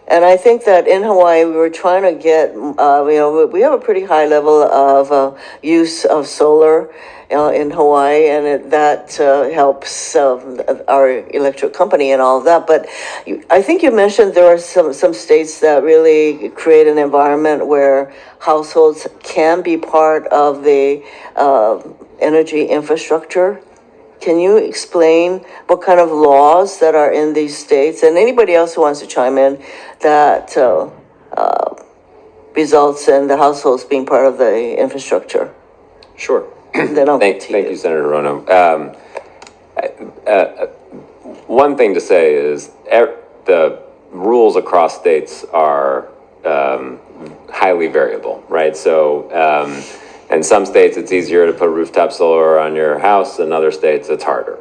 And I think that in Hawaii, we were trying to get, we have a pretty high level of use of solar in Hawaii, and that helps our electric company and all of that. But I think you mentioned there are some states that really create an environment where households can be part of the energy infrastructure. Can you explain what kind of laws that are in these states, and anybody else who wants to chime in, that results in the households being part of the infrastructure? Sure. Then I'll Thank you, Senator Rono. One thing to say is the rules across states are highly variable, right? So in some states, it's easier to put rooftop solar on your house. In other states, it's harder.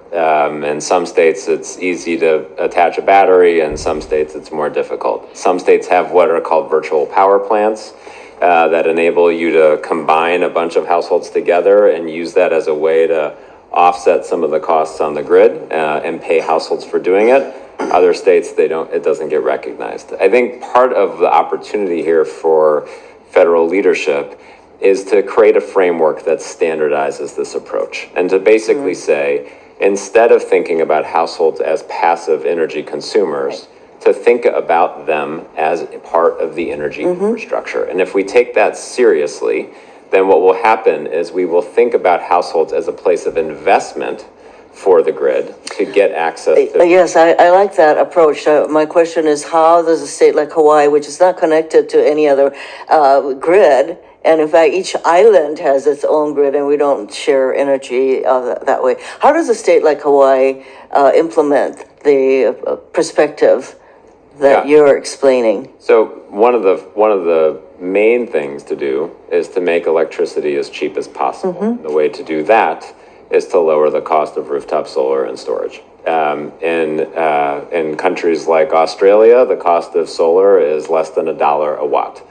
In some states, it's easy to attach a battery. In some states, it's more difficult. Some states have what are called virtual power plants that enable you to combine a bunch of households together and use that as a way to offset some of the costs on the grid and pay households for doing it. Other states, it doesn't get recognized. I think part of the opportunity here for federal leadership is to create a framework that standardizes this approach and to basically say, instead of thinking about households as passive energy consumers, to think about them as part of the energy infrastructure. And if we take that seriously, then what will happen is we will think about households as a place of investment for the grid to get access to. Yes, I like that approach. My question is, how does a state like Hawaii, which is not connected to any other grid, and in fact, each island has its own grid and we don't share energy that way. How does a state like Hawaii implement the perspective that you're explaining? So one of the main things to do is to make electricity as cheap as possible. The way to do that is to lower the cost of rooftop solar and storage. In countries like Australia, the cost of solar is less than $1 a watt.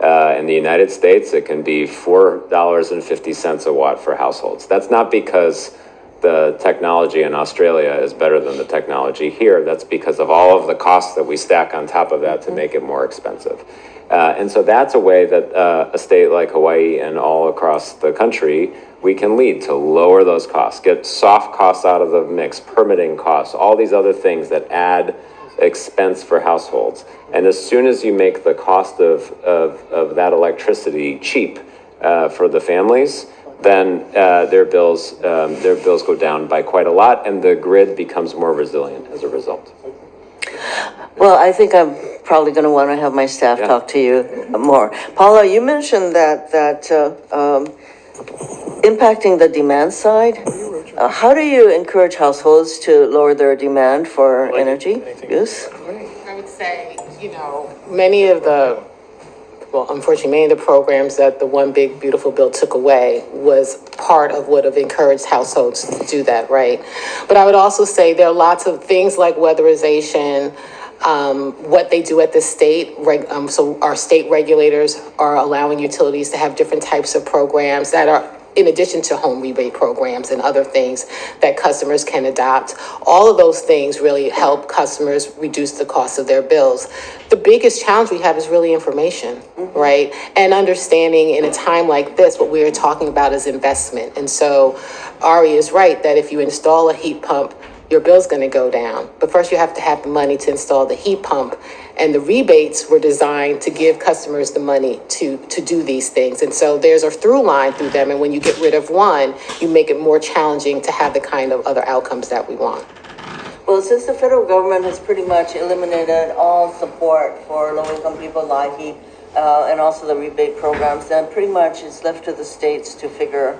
In the United States, it can be $4.50 a watt for households. That's not because the technology in Australia is better than the technology here. That's because of all of the costs that we stack on top of that to make it more expensive. And so that's a way that a state like Hawaii and all across the country, we can lead to lower those costs, get soft costs out of the mix, permitting costs, all these other things that add expense for households. And as soon as you make the cost of that electricity cheap for the families, then their bills go down by quite a lot, and the grid becomes more resilient as a result. Well, I think I'm probably going to want to have my staff talk to you more. Paula, you mentioned that impacting the demand side. How do you encourage households to lower their demand for energy use? I would say, many of the programs that the One Big Beautiful Bill took away was part of what have encouraged households to do that, right? But I would also say there are lots of things like weatherization, what they do at the state. So our state regulators are allowing utilities to have different types of programs that are in addition to home rebate programs and other things that customers can adopt. All of those things really help customers reduce the cost of their bills. The biggest challenge we have is really information, right? And understanding in a time like this, what we are talking about is investment. And so Ari is right that if you install a heat pump, your bill's going to go down. But first you have to have the money to install the heat pump. And the rebates were designed to give customers the money to do these things. And so there's a through line through them. And when you get rid of one, you make it more challenging to have the kind of other outcomes that we want. Well, since the federal government has pretty much eliminated all support for low-income people, LIHEAP, and also the rebate programs, then pretty much it's left to the states to figure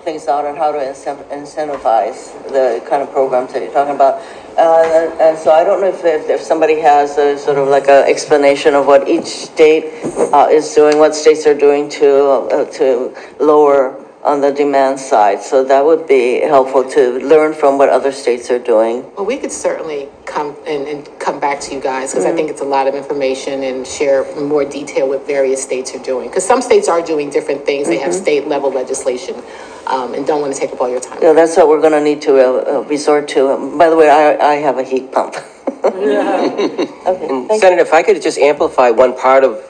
things out on how to incentivize the kind of programs that you're talking about. And so I don't know if somebody has a sort of like an explanation of what each state is doing, what states are doing to lower on the demand side. So that would be helpful to learn from what other states are doing. Well, we could certainly come and come back to you guys because I think it's a lot of information and share more detail what various states are doing. Because some states are doing different things. They have state level legislation and don't want to take up all your time. Yeah, that's what we're going to need to resort to. By the way, I have a heat pump. And Senator, if I could just amplify one part of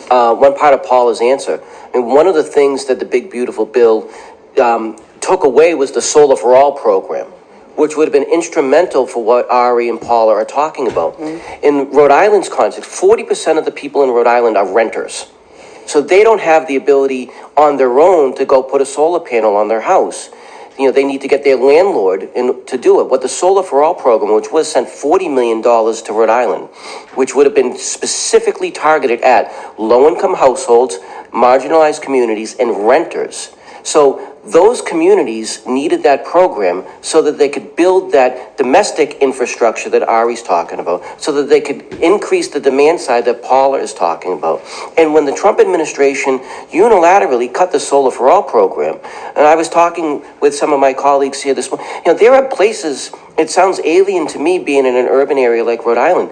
Paula's answer. I mean, one of the things that the big beautiful bill took away was the Solar for All program, which would have been instrumental for what Ari and Paula are talking about. In Rhode Island's context, 40% of the people in Rhode Island are renters. So they don't have the ability on their own to go put a solar panel on their house. You know, they need to get their landlord to do it. What the Solar for All program, which was sent $40 million to Rhode Island, which would have been specifically targeted at low-income households, marginalized communities, and renters. So those communities needed that program so that they could build that domestic infrastructure that Ari's talking about, so that they could increase the demand side that Paula is talking about. And when the Trump administration unilaterally cut the Solar for All program, and I was talking with some of my colleagues here this morning, you know, there are places, it sounds alien to me being in an urban area like Rhode Island,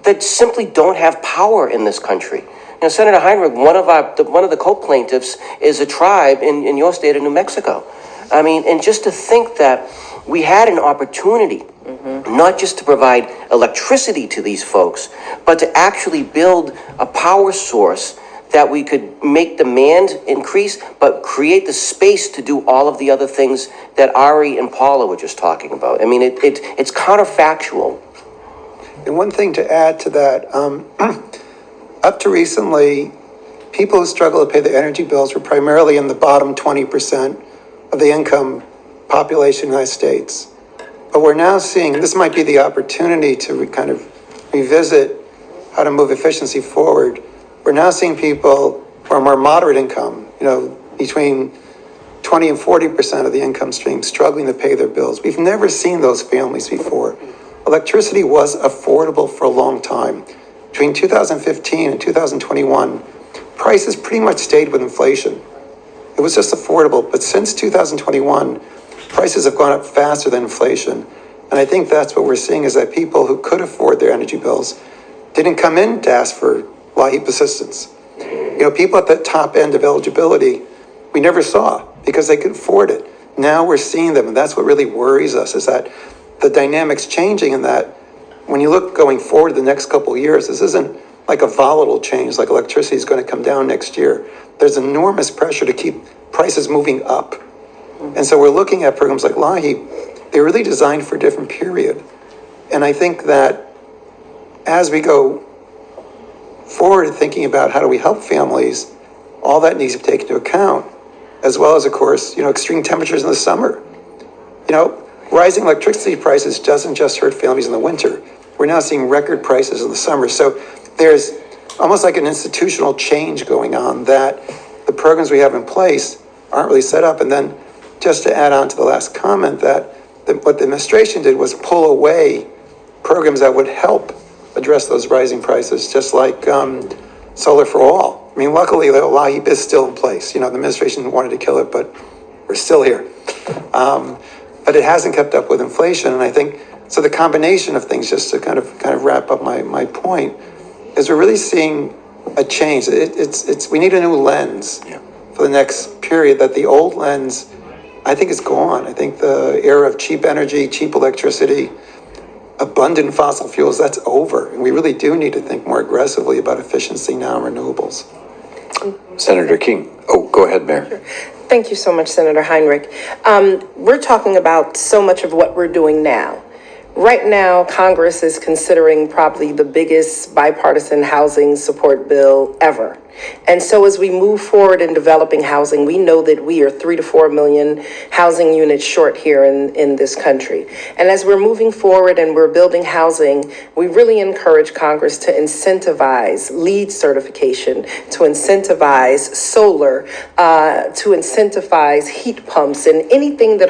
that simply don't have power in this country. You know, Senator Heinrich, one of the co-plaintiffs is a tribe in your state of New Mexico. I mean, and just to think that we had an opportunity, not just to provide electricity to these folks, but to actually build a power source that we could make demand increase, but create the space to do all of the other things that Ari and Paula were just talking about. I mean, it's counterfactual. And one thing to add to that, up to recently, people who struggle to pay their energy bills were primarily in the bottom 20% of the income population in the United States. But we're now seeing, this might be the opportunity to kind of revisit how to move efficiency forward. We're now seeing people who are more moderate income, you know, between 20 and 40% of the income stream struggling to pay their bills. We've never seen those families before. Electricity was affordable for a long time. Between 2015 and 2021, prices pretty much stayed with inflation. It was just affordable. But since 2021, prices have gone up faster than inflation. And I think that's what we're seeing is that people who could afford their energy bills didn't come in to ask for LIHEAP assistance. You know, people at the top end of eligibility, we never saw because they could afford it. Now we're seeing them. And that's what really worries us is that the dynamics changing and that when you look going forward the next couple of years, this isn't like a volatile change, like electricity is going to come down next year. There's enormous pressure to keep prices moving up. And so we're looking at programs like LIHEAP. They're really designed for a different period. And I think that as we go forward thinking about how do we help families, all that needs to be taken into account, as well as, of course, you know, extreme temperatures in the summer. You know, rising electricity prices doesn't just hurt families in the winter. We're now seeing record prices in the summer. So there's almost like an institutional change going on that the programs we have in place aren't really set up. And then just to add on to the last comment that what the administration did was pull away programs that would help address those rising prices, just like Solar for All. I mean, luckily, the LIHEAP is still in place. You know, the administration wanted to kill it, but we're still here. But it hasn't kept up with inflation. And I think So the combination of things, just to kind of wrap up my point, is we're really seeing a change. We need a new lens for the next period. That the old lens, I think, is gone. I think the era of cheap energy, cheap electricity, abundant fossil fuels, that's over. And we really do need to think more aggressively about efficiency now and renewables. Senator King. Oh, go ahead, Mayor. Thank you so much, Senator Heinrich. We're talking about so much of what we're doing now. Right now, Congress is considering probably the biggest bipartisan housing support bill ever. And so as we move forward in developing housing, we know that we are 3 to 4 million housing units short here in this country. And as we're moving forward and we're building housing, we really encourage Congress to incentivize LEED certification, to incentivize solar, to incentivize heat pumps, and anything that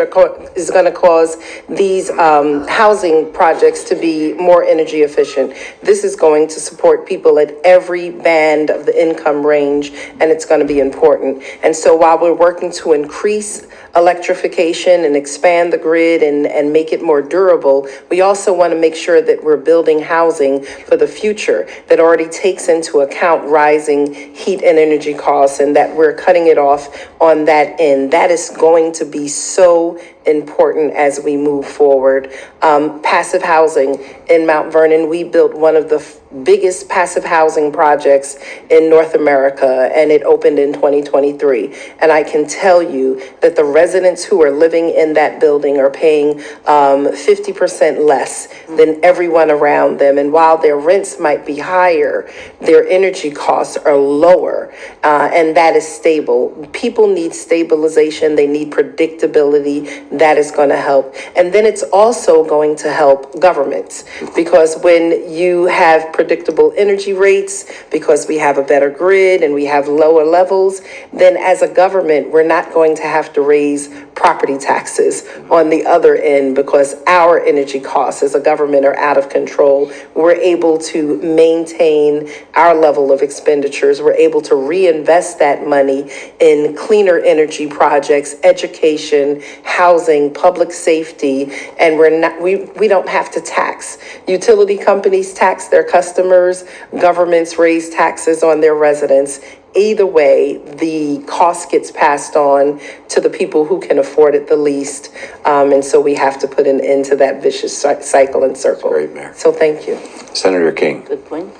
is going to cause these housing projects to be more energy efficient. This is going to support people at every band of the income range, and it's going to be important. And so while we're working to increase electrification and expand the grid and make it more durable, we also want to make sure that we're building housing for the future that already takes into account rising heat and energy costs, and that we're cutting it off on that end. That is going to be so important as we move forward. Passive housing in Mount Vernon, we built one of the biggest passive housing projects in North America, and it opened in 2023. And I can tell you that the residents who are living in that building are paying 50% less than everyone around them. And while their rents might be higher, their energy costs are lower, and that is stable. People need stabilization. They need predictability. That is going to help. And then it's also going to help governments, because when you have predictable energy rates, because we have a better grid and we have lower levels, then as a government, we're not going to have to raise property taxes on the other end, because our energy costs as a government are out of control. We're able to maintain our level of expenditures. We're able to reinvest that money in cleaner energy projects, education, housing, public safety, and we don't have to tax. Utility companies tax their customers, governments raise taxes on their residents. Either way, the cost gets passed on to the people who can afford it the least. And so we have to put an end to that vicious cycle and circle. That's great, Mayor. So thank you. Senator King. Good point.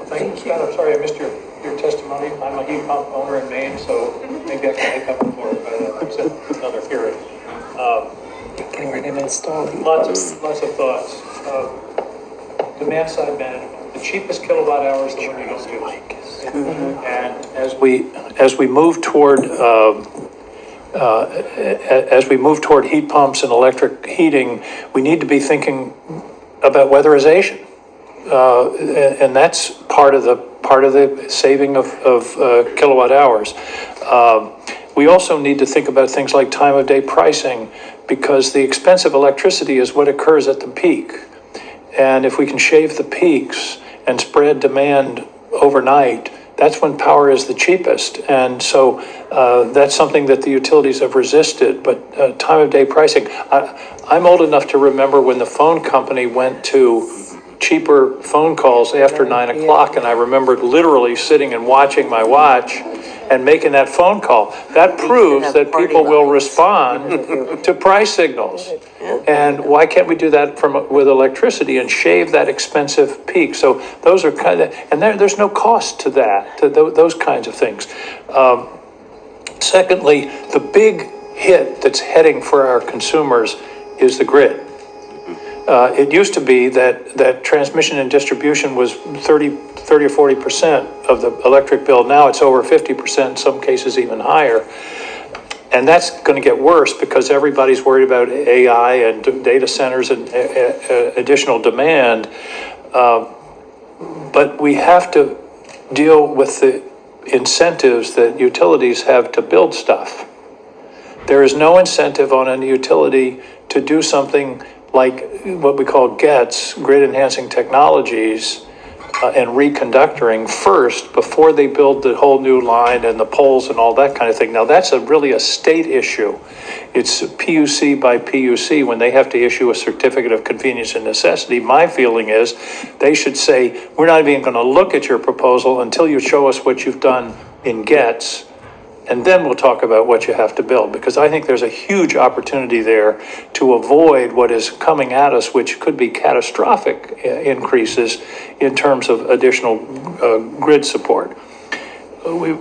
Thank you. I'm sorry I missed your testimony. I'm a heat pump owner in Maine, so maybe I can make up for it, but it's another hearing. Getting ready to install. Lots of thoughts. Demand side management. The cheapest kilowatt hours the one you don't use. And as we move toward heat pumps and electric heating, we need to be thinking about weatherization, and that's part of the saving of kilowatt hours. We also need to think about things like time of day pricing, because the expensive electricity is what occurs at the peak. And if we can shave the peaks and spread demand overnight, that's when power is the cheapest. And so that's something that the utilities have resisted. But time of day pricing, I'm old enough to remember when the phone company went to cheaper phone calls after 9 o'clock, and I remembered literally sitting and watching my watch and making that phone call. That proves that people will respond to price signals. And why can't we do that with electricity and shave that expensive peak? So those are kind of, and there's no cost to that, to those kinds of things. Secondly, the big hit that's heading for our consumers is the grid. It used to be that transmission and distribution was 30 or 40% of the electric bill. Now it's over 50%, in some cases even higher. And that's going to get worse because everybody's worried about AI and data centers and additional demand. But we have to deal with the incentives that utilities have to build stuff. There is no incentive on a utility to do something like what we call GETS, grid enhancing technologies, and reconductoring first before they build the whole new line and the poles and all that kind of thing. Now, that's really a state issue. It's PUC by PUC when they have to issue a certificate of convenience and necessity. My feeling is they should say, we're not even going to look at your proposal until you show us what you've done in GETS, and then we'll talk about what you have to build, because I think there's a huge opportunity there to avoid what is coming at us, which could be catastrophic increases in terms of additional grid support. We're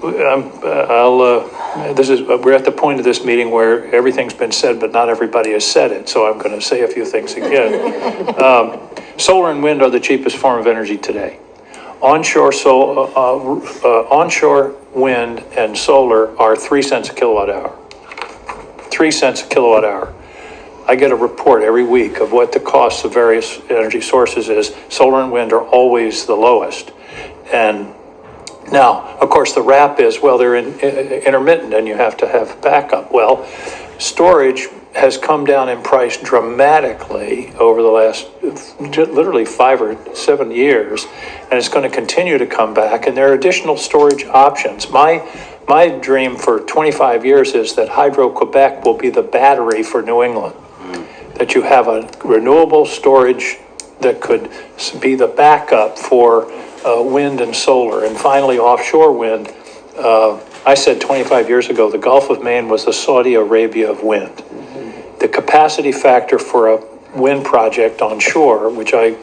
at the point of this meeting where everything's been said, but not everybody has said it, so I'm going to say a few things again. Solar and wind are the cheapest form of energy today. Onshore wind and solar are 3 cents a kilowatt hour. 3 cents a kilowatt hour. I get a report every week of what the cost of various energy sources is. Solar and wind are always the lowest. And now, of course, the wrap is, well, they're intermittent and you have to have backup. Well, storage has come down in price dramatically over the last literally 5 or 7 years, and it's going to continue to come back, and there are additional storage options. My dream for 25 years is that Hydro-Quebec will be the battery for New England, that you have a renewable storage that could be the backup for wind and solar. And finally, offshore wind. I said 25 years ago, the Gulf of Maine was the Saudi Arabia of wind. The capacity factor for a wind project onshore, which I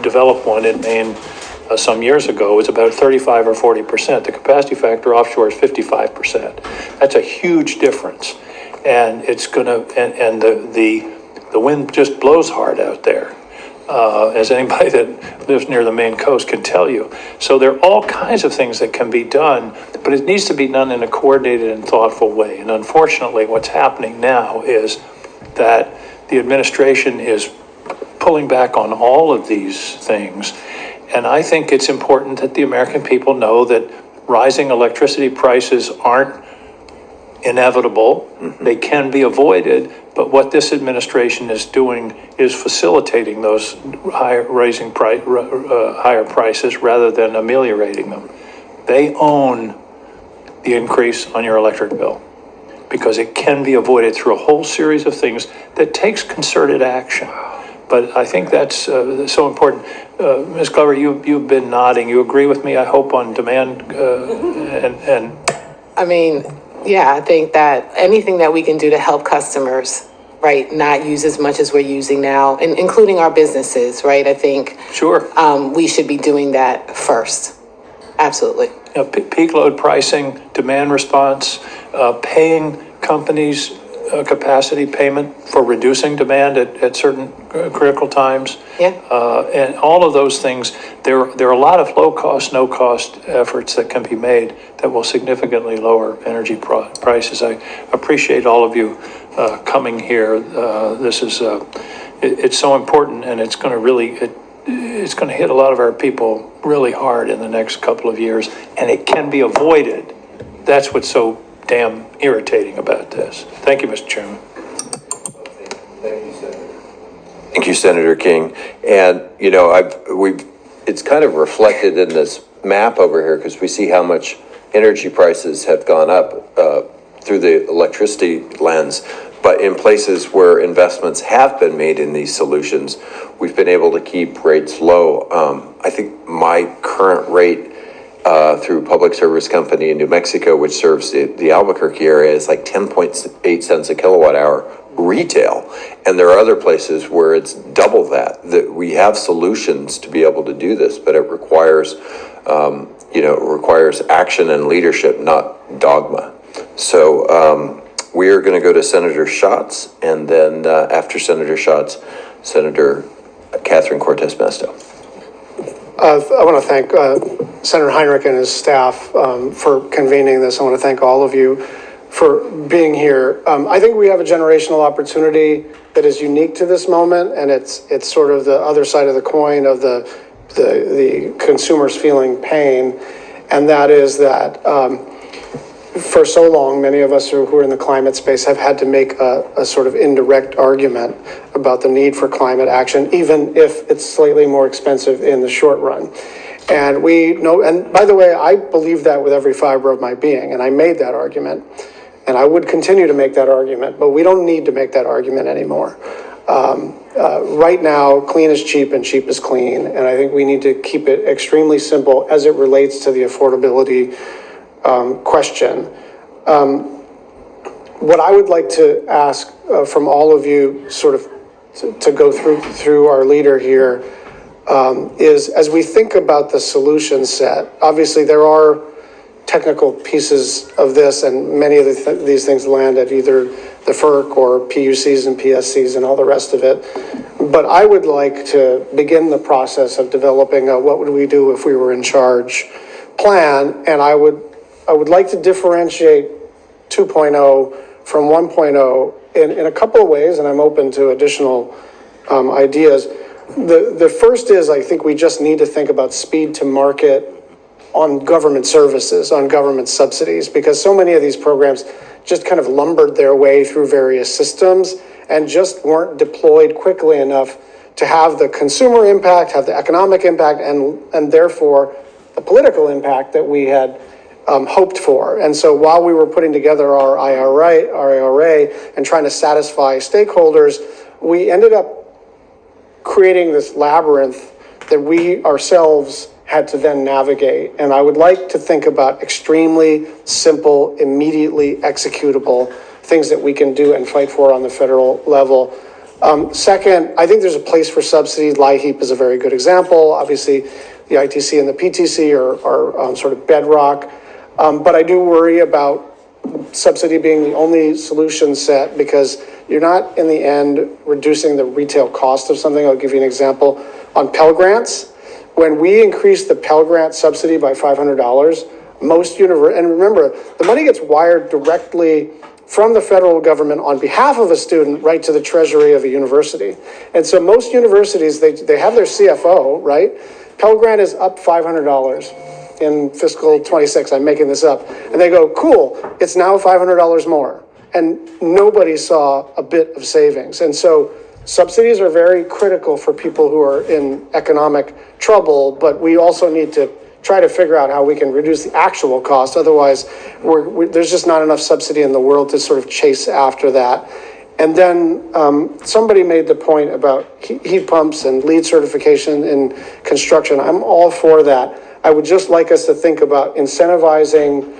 developed one in Maine some years ago, was about 35 or 40%. The capacity factor offshore is 55%. That's a huge difference. And it's gonna, and the wind just blows hard out there. As anybody that lives near the Maine coast can tell you. So there are all kinds of things that can be done, but it needs to be done in a coordinated and thoughtful way. And unfortunately, what's happening now is that the administration is pulling back on all of these things. And I think it's important that the American people know that rising electricity prices aren't inevitable. They can be avoided, but what this administration is doing is facilitating those higher prices rather than ameliorating them. They own the increase on your electric bill because it can be avoided through a whole series of things that takes concerted action. But I think that's so important. Ms. Glover, you've been nodding. You agree with me, I hope, on demand and I mean, yeah, I think that anything that we can do to help customers, right, not use as much as we're using now, and including our businesses, right? I think sure we should be doing that first. Absolutely. You know, peak load pricing, demand response, paying companies capacity payment for reducing demand at certain critical times. Yeah. And all of those things, there are a lot of low cost, no cost efforts that can be made that will significantly lower energy prices. I appreciate all of you coming here. This is, it's so important, and it's going to really, it's going to hit a lot of our people really hard in the next couple of years, and it can be avoided. That's what's so damn irritating about this. Thank you, Mr. Chairman. Thank you, Senator King. And, you know, it's kind of reflected in this map over here because we see how much energy prices have gone up through the electricity lens. But in places where investments have been made in these solutions, we've been able to keep rates low. I think my current rate through Public Service Company in New Mexico, which serves the Albuquerque area, is like 10.8 cents a kilowatt hour retail. And there are other places where it's double that we have solutions to be able to do this, but it requires, it requires action and leadership, not dogma. So we are going to go to Senator Schatz, and then after Senator Schatz, Senator Catherine Cortez Masto. I want to thank Senator Heinrich and his staff for convening this. I want to thank all of you for being here. I think we have a generational opportunity that is unique to this moment, and it's sort of the other side of the coin of the consumers feeling pain, and that is that for so long, many of us who are in the climate space have had to make a sort of indirect argument about the need for climate action, even if it's slightly more expensive in the short run. And we know, and by the way, I believe that with every fiber of my being, and I made that argument, and I would continue to make that argument, but we don't need to make that argument anymore. Right now, clean is cheap and cheap is clean, and I think we need to keep it extremely simple as it relates to the affordability question. What I would like to ask from all of you, sort of to go through our leader here, is as we think about the solution set, obviously there are technical pieces of this, and many of these things land at either the FERC or PUCs and PSCs and all the rest of it. But I would like to begin the process of developing a what would we do if we were in charge plan, and I would like to differentiate 2.0 from 1.0 in a couple of ways, and I'm open to additional ideas. The first is, I think we just need to think about speed to market on government services, on government subsidies, because so many of these programs just kind of lumbered their way through various systems and just weren't deployed quickly enough to have the consumer impact, have the economic impact, and therefore the political impact that we had hoped for. And so while we were putting together our IRA and trying to satisfy stakeholders, we ended up creating this labyrinth that we ourselves had to then navigate. And I would like to think about extremely simple, immediately executable things that we can do and fight for on the federal level. Second, I think there's a place for subsidies. LIHEAP is a very good example. Obviously, the ITC and the PTC are sort of bedrock. But I do worry about subsidy being the only solution set, because you're not, in the end, reducing the retail cost of something. I'll give you an example. On Pell Grants, when we increased the Pell Grant subsidy by $500, and remember, the money gets wired directly from the federal government on behalf of a student right to the treasury of a university. And so most universities, they have their CFO, right? Pell Grant is up $500 in fiscal 26, I'm making this up. And they go, cool, it's now $500 more. And nobody saw a bit of savings. And so subsidies are very critical for people who are in economic trouble, but we also need to try to figure out how we can reduce the actual cost. Otherwise, there's just not enough subsidy in the world to sort of chase after that. And then somebody made the point about heat pumps and LEED certification in construction. I'm all for that. I would just like us to think about incentivizing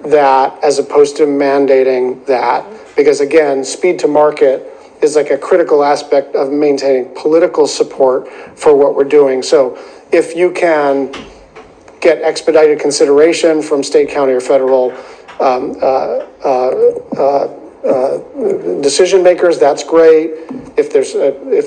that as opposed to mandating that, because again, speed to market is like a critical aspect of maintaining political support for what we're doing. So if you can get expedited consideration from state, county, or federal decision makers, that's great. If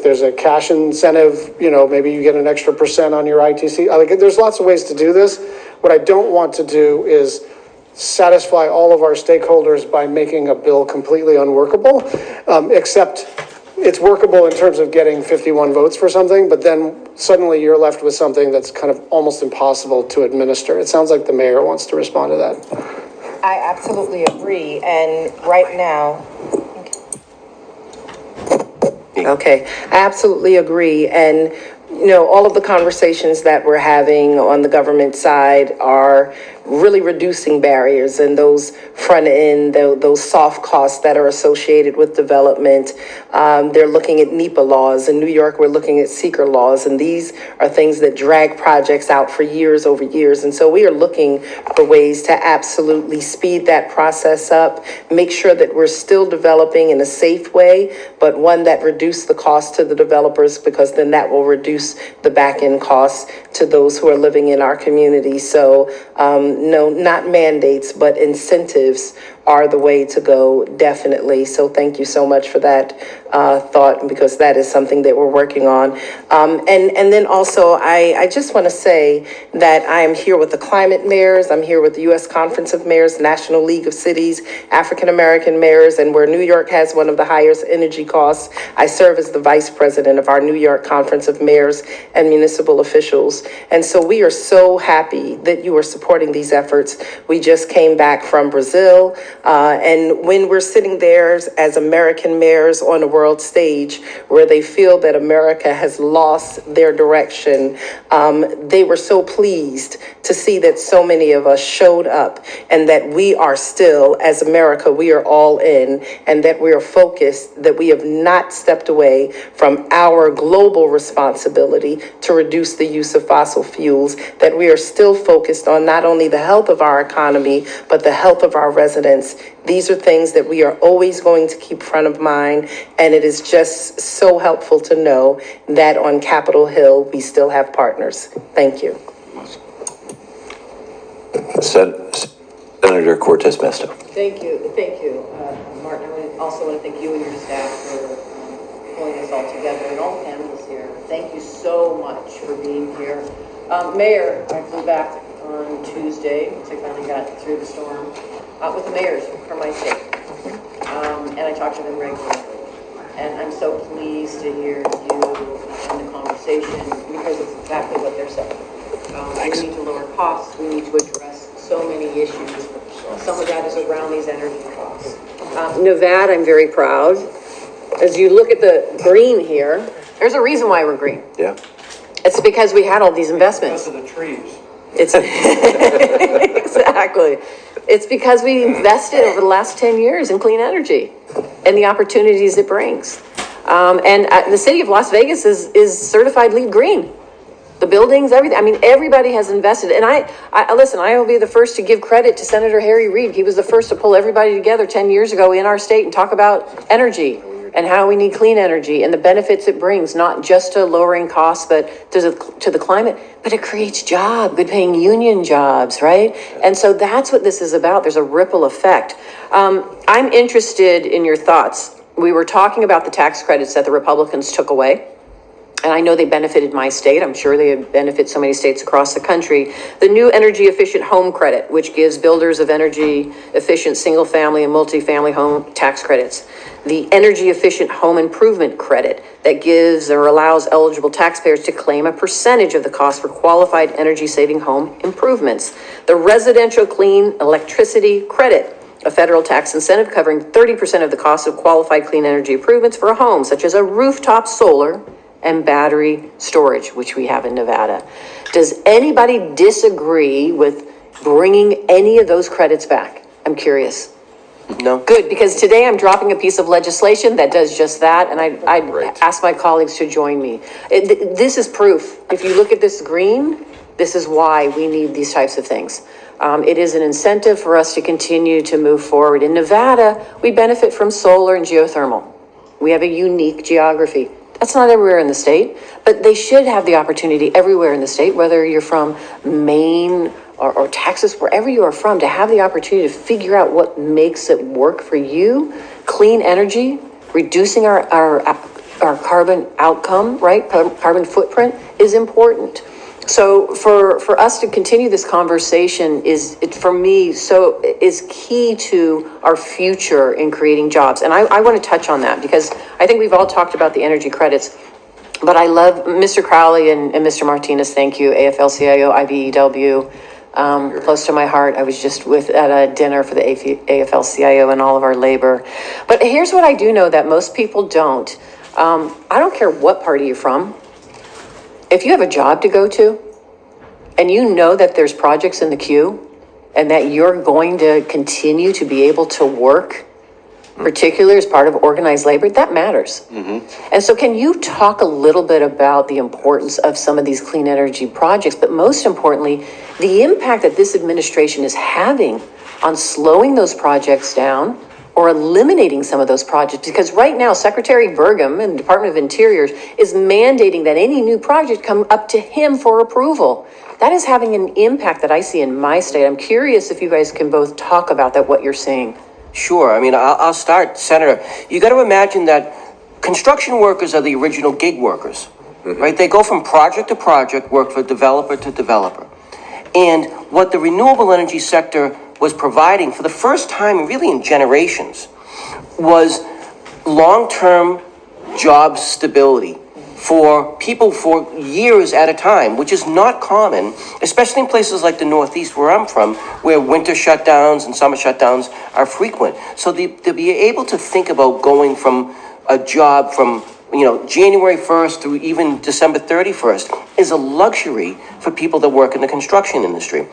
there's a cash incentive, maybe you get an extra % on your ITC. There's lots of ways to do this. What I don't want to do is satisfy all of our stakeholders by making a bill completely unworkable, except it's workable in terms of getting 51 votes for something, but then suddenly you're left with something that's kind of almost impossible to administer. It sounds like the mayor wants to respond to that. I absolutely agree, and right now, okay, I absolutely agree, and all of the conversations that we're having on the government side are really reducing barriers and those front end, those soft costs that are associated with development. They're looking at NEPA laws. In New York, we're looking at seeker laws, and these are things that drag projects out for years over years. And so we are looking for ways to absolutely speed that process up, make sure that we're still developing in a safe way, but one that reduces the cost to the developers, because then that will reduce the back end costs to those who are living in our community. So no, not mandates, but incentives are the way to go, definitely. So thank you so much for that thought, because that is something that we're working on. And then also, I just want to say that I am here with the climate mayors. I'm here with the U.S. Conference of Mayors, National League of Cities, African American mayors, and where New York has one of the highest energy costs, I serve as the vice president of our New York Conference of Mayors and Municipal Officials. And so we are so happy that you are supporting these efforts. We just came back from Brazil, and when we're sitting there as American mayors on a world stage where they feel that America has lost their direction, they were so pleased to see that so many of us showed up, and that we are still, as America, we are all in, and that we are focused, that we have not stepped away from our global responsibility to reduce the use of fossil fuels, that we are still focused on not only the health of our economy, but the health of our residents. These are things that we are always going to keep front of mind, and it is just so helpful to know that on Capitol Hill, we still have partners. Thank you. Senator Cortez Masto. Thank you, Martin. I also want to thank you and your staff for pulling us all together, and all the panelists here. Thank you so much for being here. Mayor, I flew back on Tuesday, so I finally got through the storm, with the mayors from my state, and I talked to them regularly. And I'm so pleased to hear you in the conversation, because it's exactly what they're saying. We need to lower costs. We need to address so many issues. Some of that is around these energy costs. Nevada, I'm very proud. As you look at the green here, there's a reason why we're green. Yeah. It's because we had all these investments. Because of the trees. It's exactly. It's because we invested over the last 10 years in clean energy and the opportunities it brings. And the city of Las Vegas is certified LEED green. The buildings, everything. I mean, everybody has invested. And I listen, I will be the first to give credit to Senator Harry Reid. He was the first to pull everybody together 10 years ago in our state and talk about energy and how we need clean energy and the benefits it brings, not just to lowering costs, but to the climate, but it creates jobs, good paying union jobs, right? And so that's what this is about. There's a ripple effect. I'm interested in your thoughts. We were talking about the tax credits that the Republicans took away. And I know they benefited my state. I'm sure they benefit so many states across the country. The new energy efficient home credit, which gives builders of energy efficient single family and multifamily home tax credits. The energy efficient home improvement credit that gives or allows eligible taxpayers to claim a percentage of the cost for qualified energy saving home improvements. The residential clean electricity credit, a federal tax incentive covering 30% of the cost of qualified clean energy improvements for a home, such as a rooftop solar and battery storage, which we have in Nevada. Does anybody disagree with bringing any of those credits back? I'm curious. No. Good, because today I'm dropping a piece of legislation that does just that, and I'd ask my colleagues to join me. This is proof. If you look at this green, this is why we need these types of things. It is an incentive for us to continue to move forward. In Nevada, we benefit from solar and geothermal. We have a unique geography. That's not everywhere in the state, but they should have the opportunity everywhere in the state, whether you're from Maine or Texas, wherever you are from, to have the opportunity to figure out what makes it work for you. Clean energy, reducing our carbon outcome, right? Carbon footprint is important. So for us to continue this conversation is key to our future in creating jobs. And I want to touch on that because I think we've all talked about the energy credits, but I love Mr. Crowley and Mr. Martinez. Thank you, AFL-CIO, IBEW, close to my heart. I was just at a dinner for the AFL-CIO and all of our labor. But here's what I do know that most people don't. I don't care what party you're from. If you have a job to go to and you know that there's projects in the queue and that you're going to continue to be able to work, particularly as part of organized labor, that matters. Mm-hmm. And so can you talk a little bit about the importance of some of these clean energy projects, but most importantly, the impact that this administration is having on slowing those projects down or eliminating some of those projects? Because right now, Secretary Burgum in the Department of Interior is mandating that any new project come up to him for approval. That is having an impact that I see in my state. I'm curious if you guys can both talk about that, what you're seeing. Sure. I mean, I'll start, Senator. You got to imagine that construction workers are the original gig workers, right? They go from project to project, work for developer to developer. And what the renewable energy sector was providing for the first time, really in generations, was long-term job stability for people for years at a time, which is not common, especially in places like the Northeast where I'm from, where winter shutdowns and summer shutdowns are frequent. So to be able to think about going from a job from January 1st through even December 31st is a luxury for people that work in the construction industry.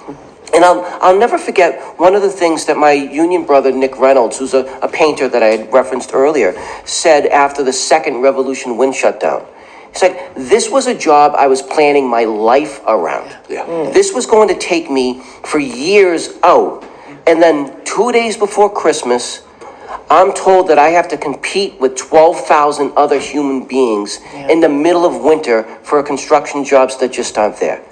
And I'll never forget one of the things that my union brother, Nick Reynolds, who's a painter that I had referenced earlier, said after the second Revolution wind shutdown. He's like, this was a job I was planning my life around. Yeah. This was going to take me for years out. And then 2 days before Christmas, I'm told that I have to compete with 12,000 other human beings in the middle of winter for construction jobs that just aren't there.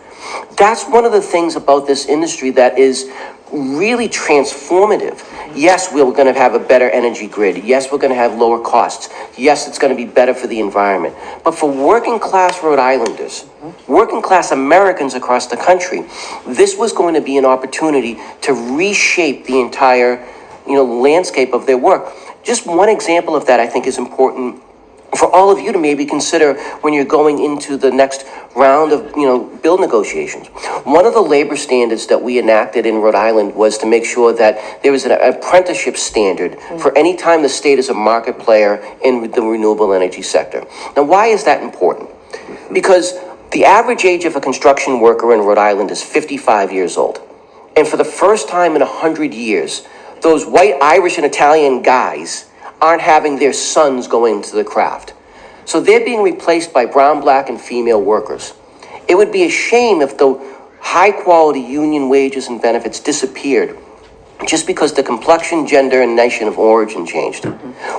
That's one of the things about this industry that is really transformative. Yes, we're going to have a better energy grid. Yes, we're going to have lower costs. Yes, it's going to be better for the environment. But for working class Rhode Islanders, working class Americans across the country, this was going to be an opportunity to reshape the entire landscape of their work. Just one example of that I think is important for all of you to maybe consider when you're going into the next round of bill negotiations. One of the labor standards that we enacted in Rhode Island was to make sure that there was an apprenticeship standard for any time the state is a market player in the renewable energy sector. Now, why is that important? Because the average age of a construction worker in Rhode Island is 55 years old. And for the first time in 100 years, those white Irish and Italian guys aren't having their sons going into the craft. So they're being replaced by brown, black, and female workers. It would be a shame if the high-quality union wages and benefits disappeared just because the complexion, gender, and nation of origin changed.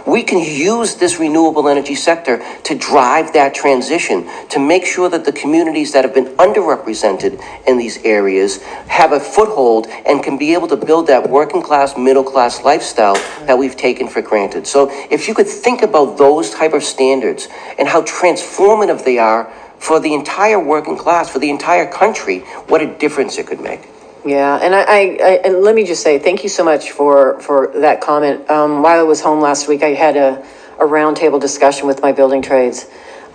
We can use this renewable energy sector to drive that transition, to make sure that the communities that have been underrepresented in these areas have a foothold and can be able to build that working class, middle class lifestyle that we've taken for granted. So if you could think about those type of standards and how transformative they are for the entire working class, for the entire country, what a difference it could make. Yeah, and and let me just say, thank you so much for that comment. While I was home last week, I had a roundtable discussion with my building trades,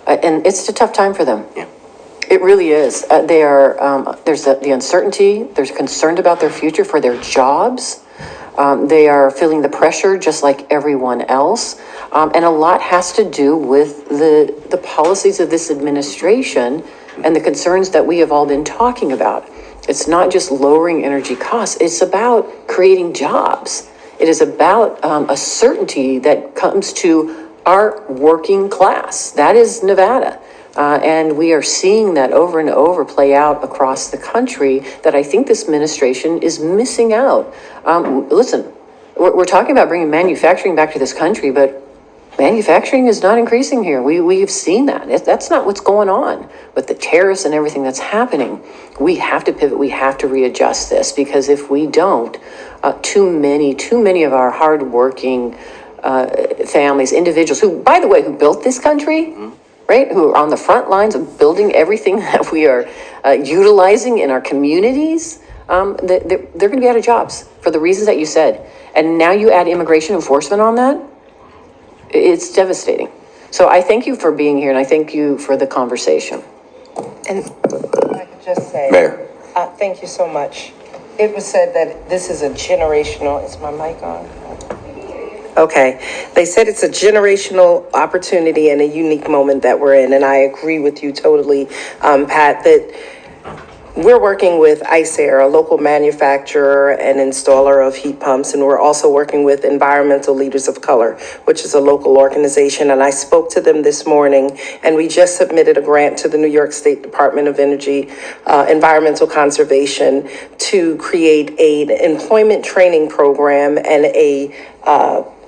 and it's a tough time for them. Yeah. It really is. They are, there's the uncertainty, they're concerned about their future for their jobs. They are feeling the pressure just like everyone else. And a lot has to do with the policies of this administration and the concerns that we have all been talking about. It's not just lowering energy costs, it's about creating jobs. It is about a certainty that comes to our working class. That is Nevada. And we are seeing that over and over play out across the country that I think this administration is missing out. Listen, we're talking about bringing manufacturing back to this country, but manufacturing is not increasing here. We've seen that. That's not what's going on with the tariffs and everything that's happening. We have to pivot. We have to readjust this, because if we don't, too many of our hardworking families, individuals who, by the way, who built this country, right, who are on the front lines of building everything that we are utilizing in our communities, they're going to be out of jobs for the reasons that you said. And now you add immigration enforcement on that. It's devastating. So I thank you for being here, and I thank you for the conversation. And if I could just say, Mayor. Thank you so much. It was said that this is a generational, is my mic on? Okay. They said it's a generational opportunity and a unique moment that we're in, and I agree with you totally, Pat, that we're working with ICER, a local manufacturer and installer of heat pumps, and we're also working with Environmental Leaders of Color, which is a local organization, and I spoke to them this morning, and we just submitted a grant to the New York State Department of Energy, Environmental Conservation, to create an employment training program and a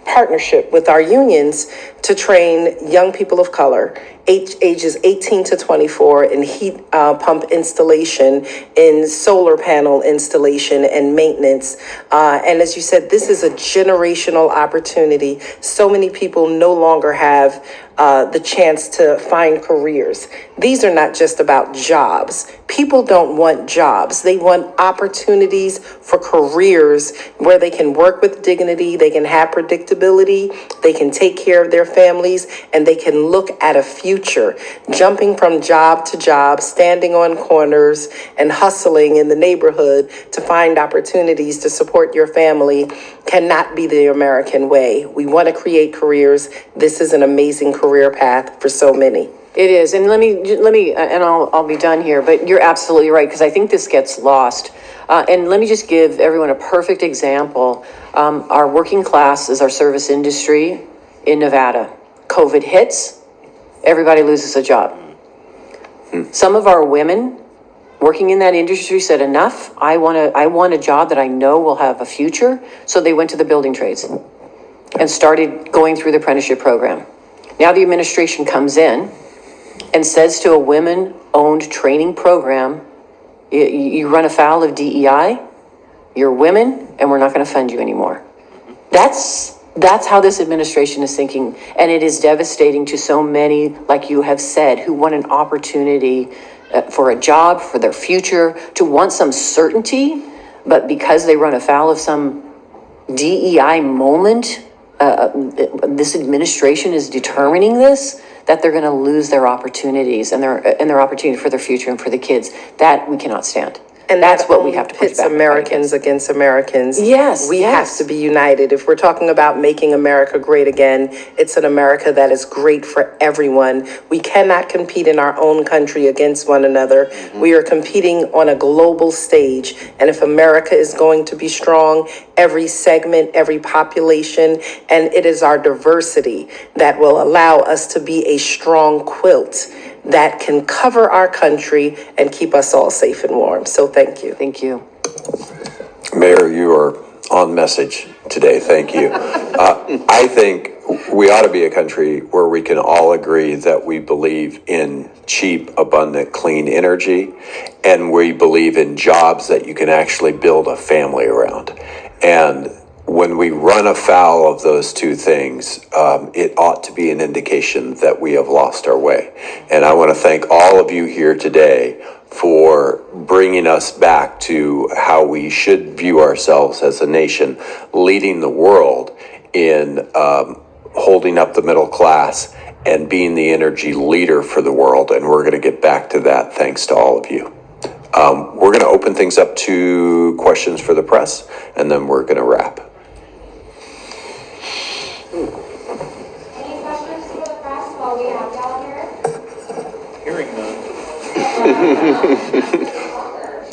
partnership with our unions to train young people of color ages 18 to 24 in heat pump installation, in solar panel installation and maintenance. And as you said, this is a generational opportunity. So many people no longer have the chance to find careers. These are not just about jobs. People don't want jobs. They want opportunities for careers where they can work with dignity, they can have predictability, they can take care of their families, and they can look at a future. Jumping from job to job, standing on corners and hustling in the neighborhood to find opportunities to support your family cannot be the American way. We want to create careers. This is an amazing career path for so many. It is, and let me, and I'll be done here, but you're absolutely right, because I think this gets lost. And let me just give everyone a perfect example. Our working class is our service industry in Nevada. COVID hits, everybody loses a job. Some of our women working in that industry said, enough, I want a job that I know will have a future, so they went to the building trades and started going through the apprenticeship program. Now the administration comes in and says to a women-owned training program, you run afoul of DEI, you're women, and we're not going to fund you anymore. That's how this administration is thinking, and it is devastating to so many, like you have said, who want an opportunity for a job, for their future, to want some certainty, but because they run afoul of some DEI moment, this administration is determining this, that they're going to lose their opportunities and their opportunity for their future and for the kids. That we cannot stand. And that's what we have to push pits back Americans against Americans. Yes, we yes. have to be united. If we're talking about making America great again, it's an America that is great for everyone. We cannot compete in our own country against one another. We are competing on a global stage. And if America is going to be strong, every segment, every population, and it is our diversity that will allow us to be a strong quilt that can cover our country and keep us all safe and warm. So thank you. Thank you. Mayor, you are on message today. Thank you. I think we ought to be a country where we can all agree that we believe in cheap, abundant, clean energy, and we believe in jobs that you can actually build a family around. And when we run afoul of those two things, it ought to be an indication that we have lost our way. And I want to thank all of you here today for bringing us back to how we should view ourselves as a nation, leading the world in holding up the middle class and being the energy leader for the world. And we're going to get back to that thanks to all of you. We're going to open things up to questions for the press, and then we're going to wrap. Any questions for the press while we have y'all here? Hearing none.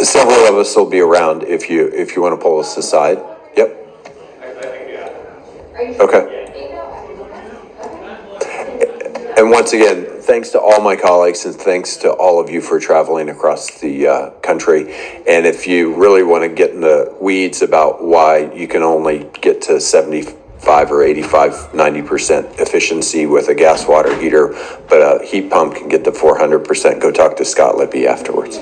Several of us will be around if you want to pull us aside. Yep. Okay. And once again, thanks to all my colleagues and thanks to all of you for traveling across the country. And if you really want to get in the weeds about why you can only get to 75 or 85, 90% efficiency with a gas water heater, but a heat pump can get to 400%, go talk to Scott Lippy afterwards.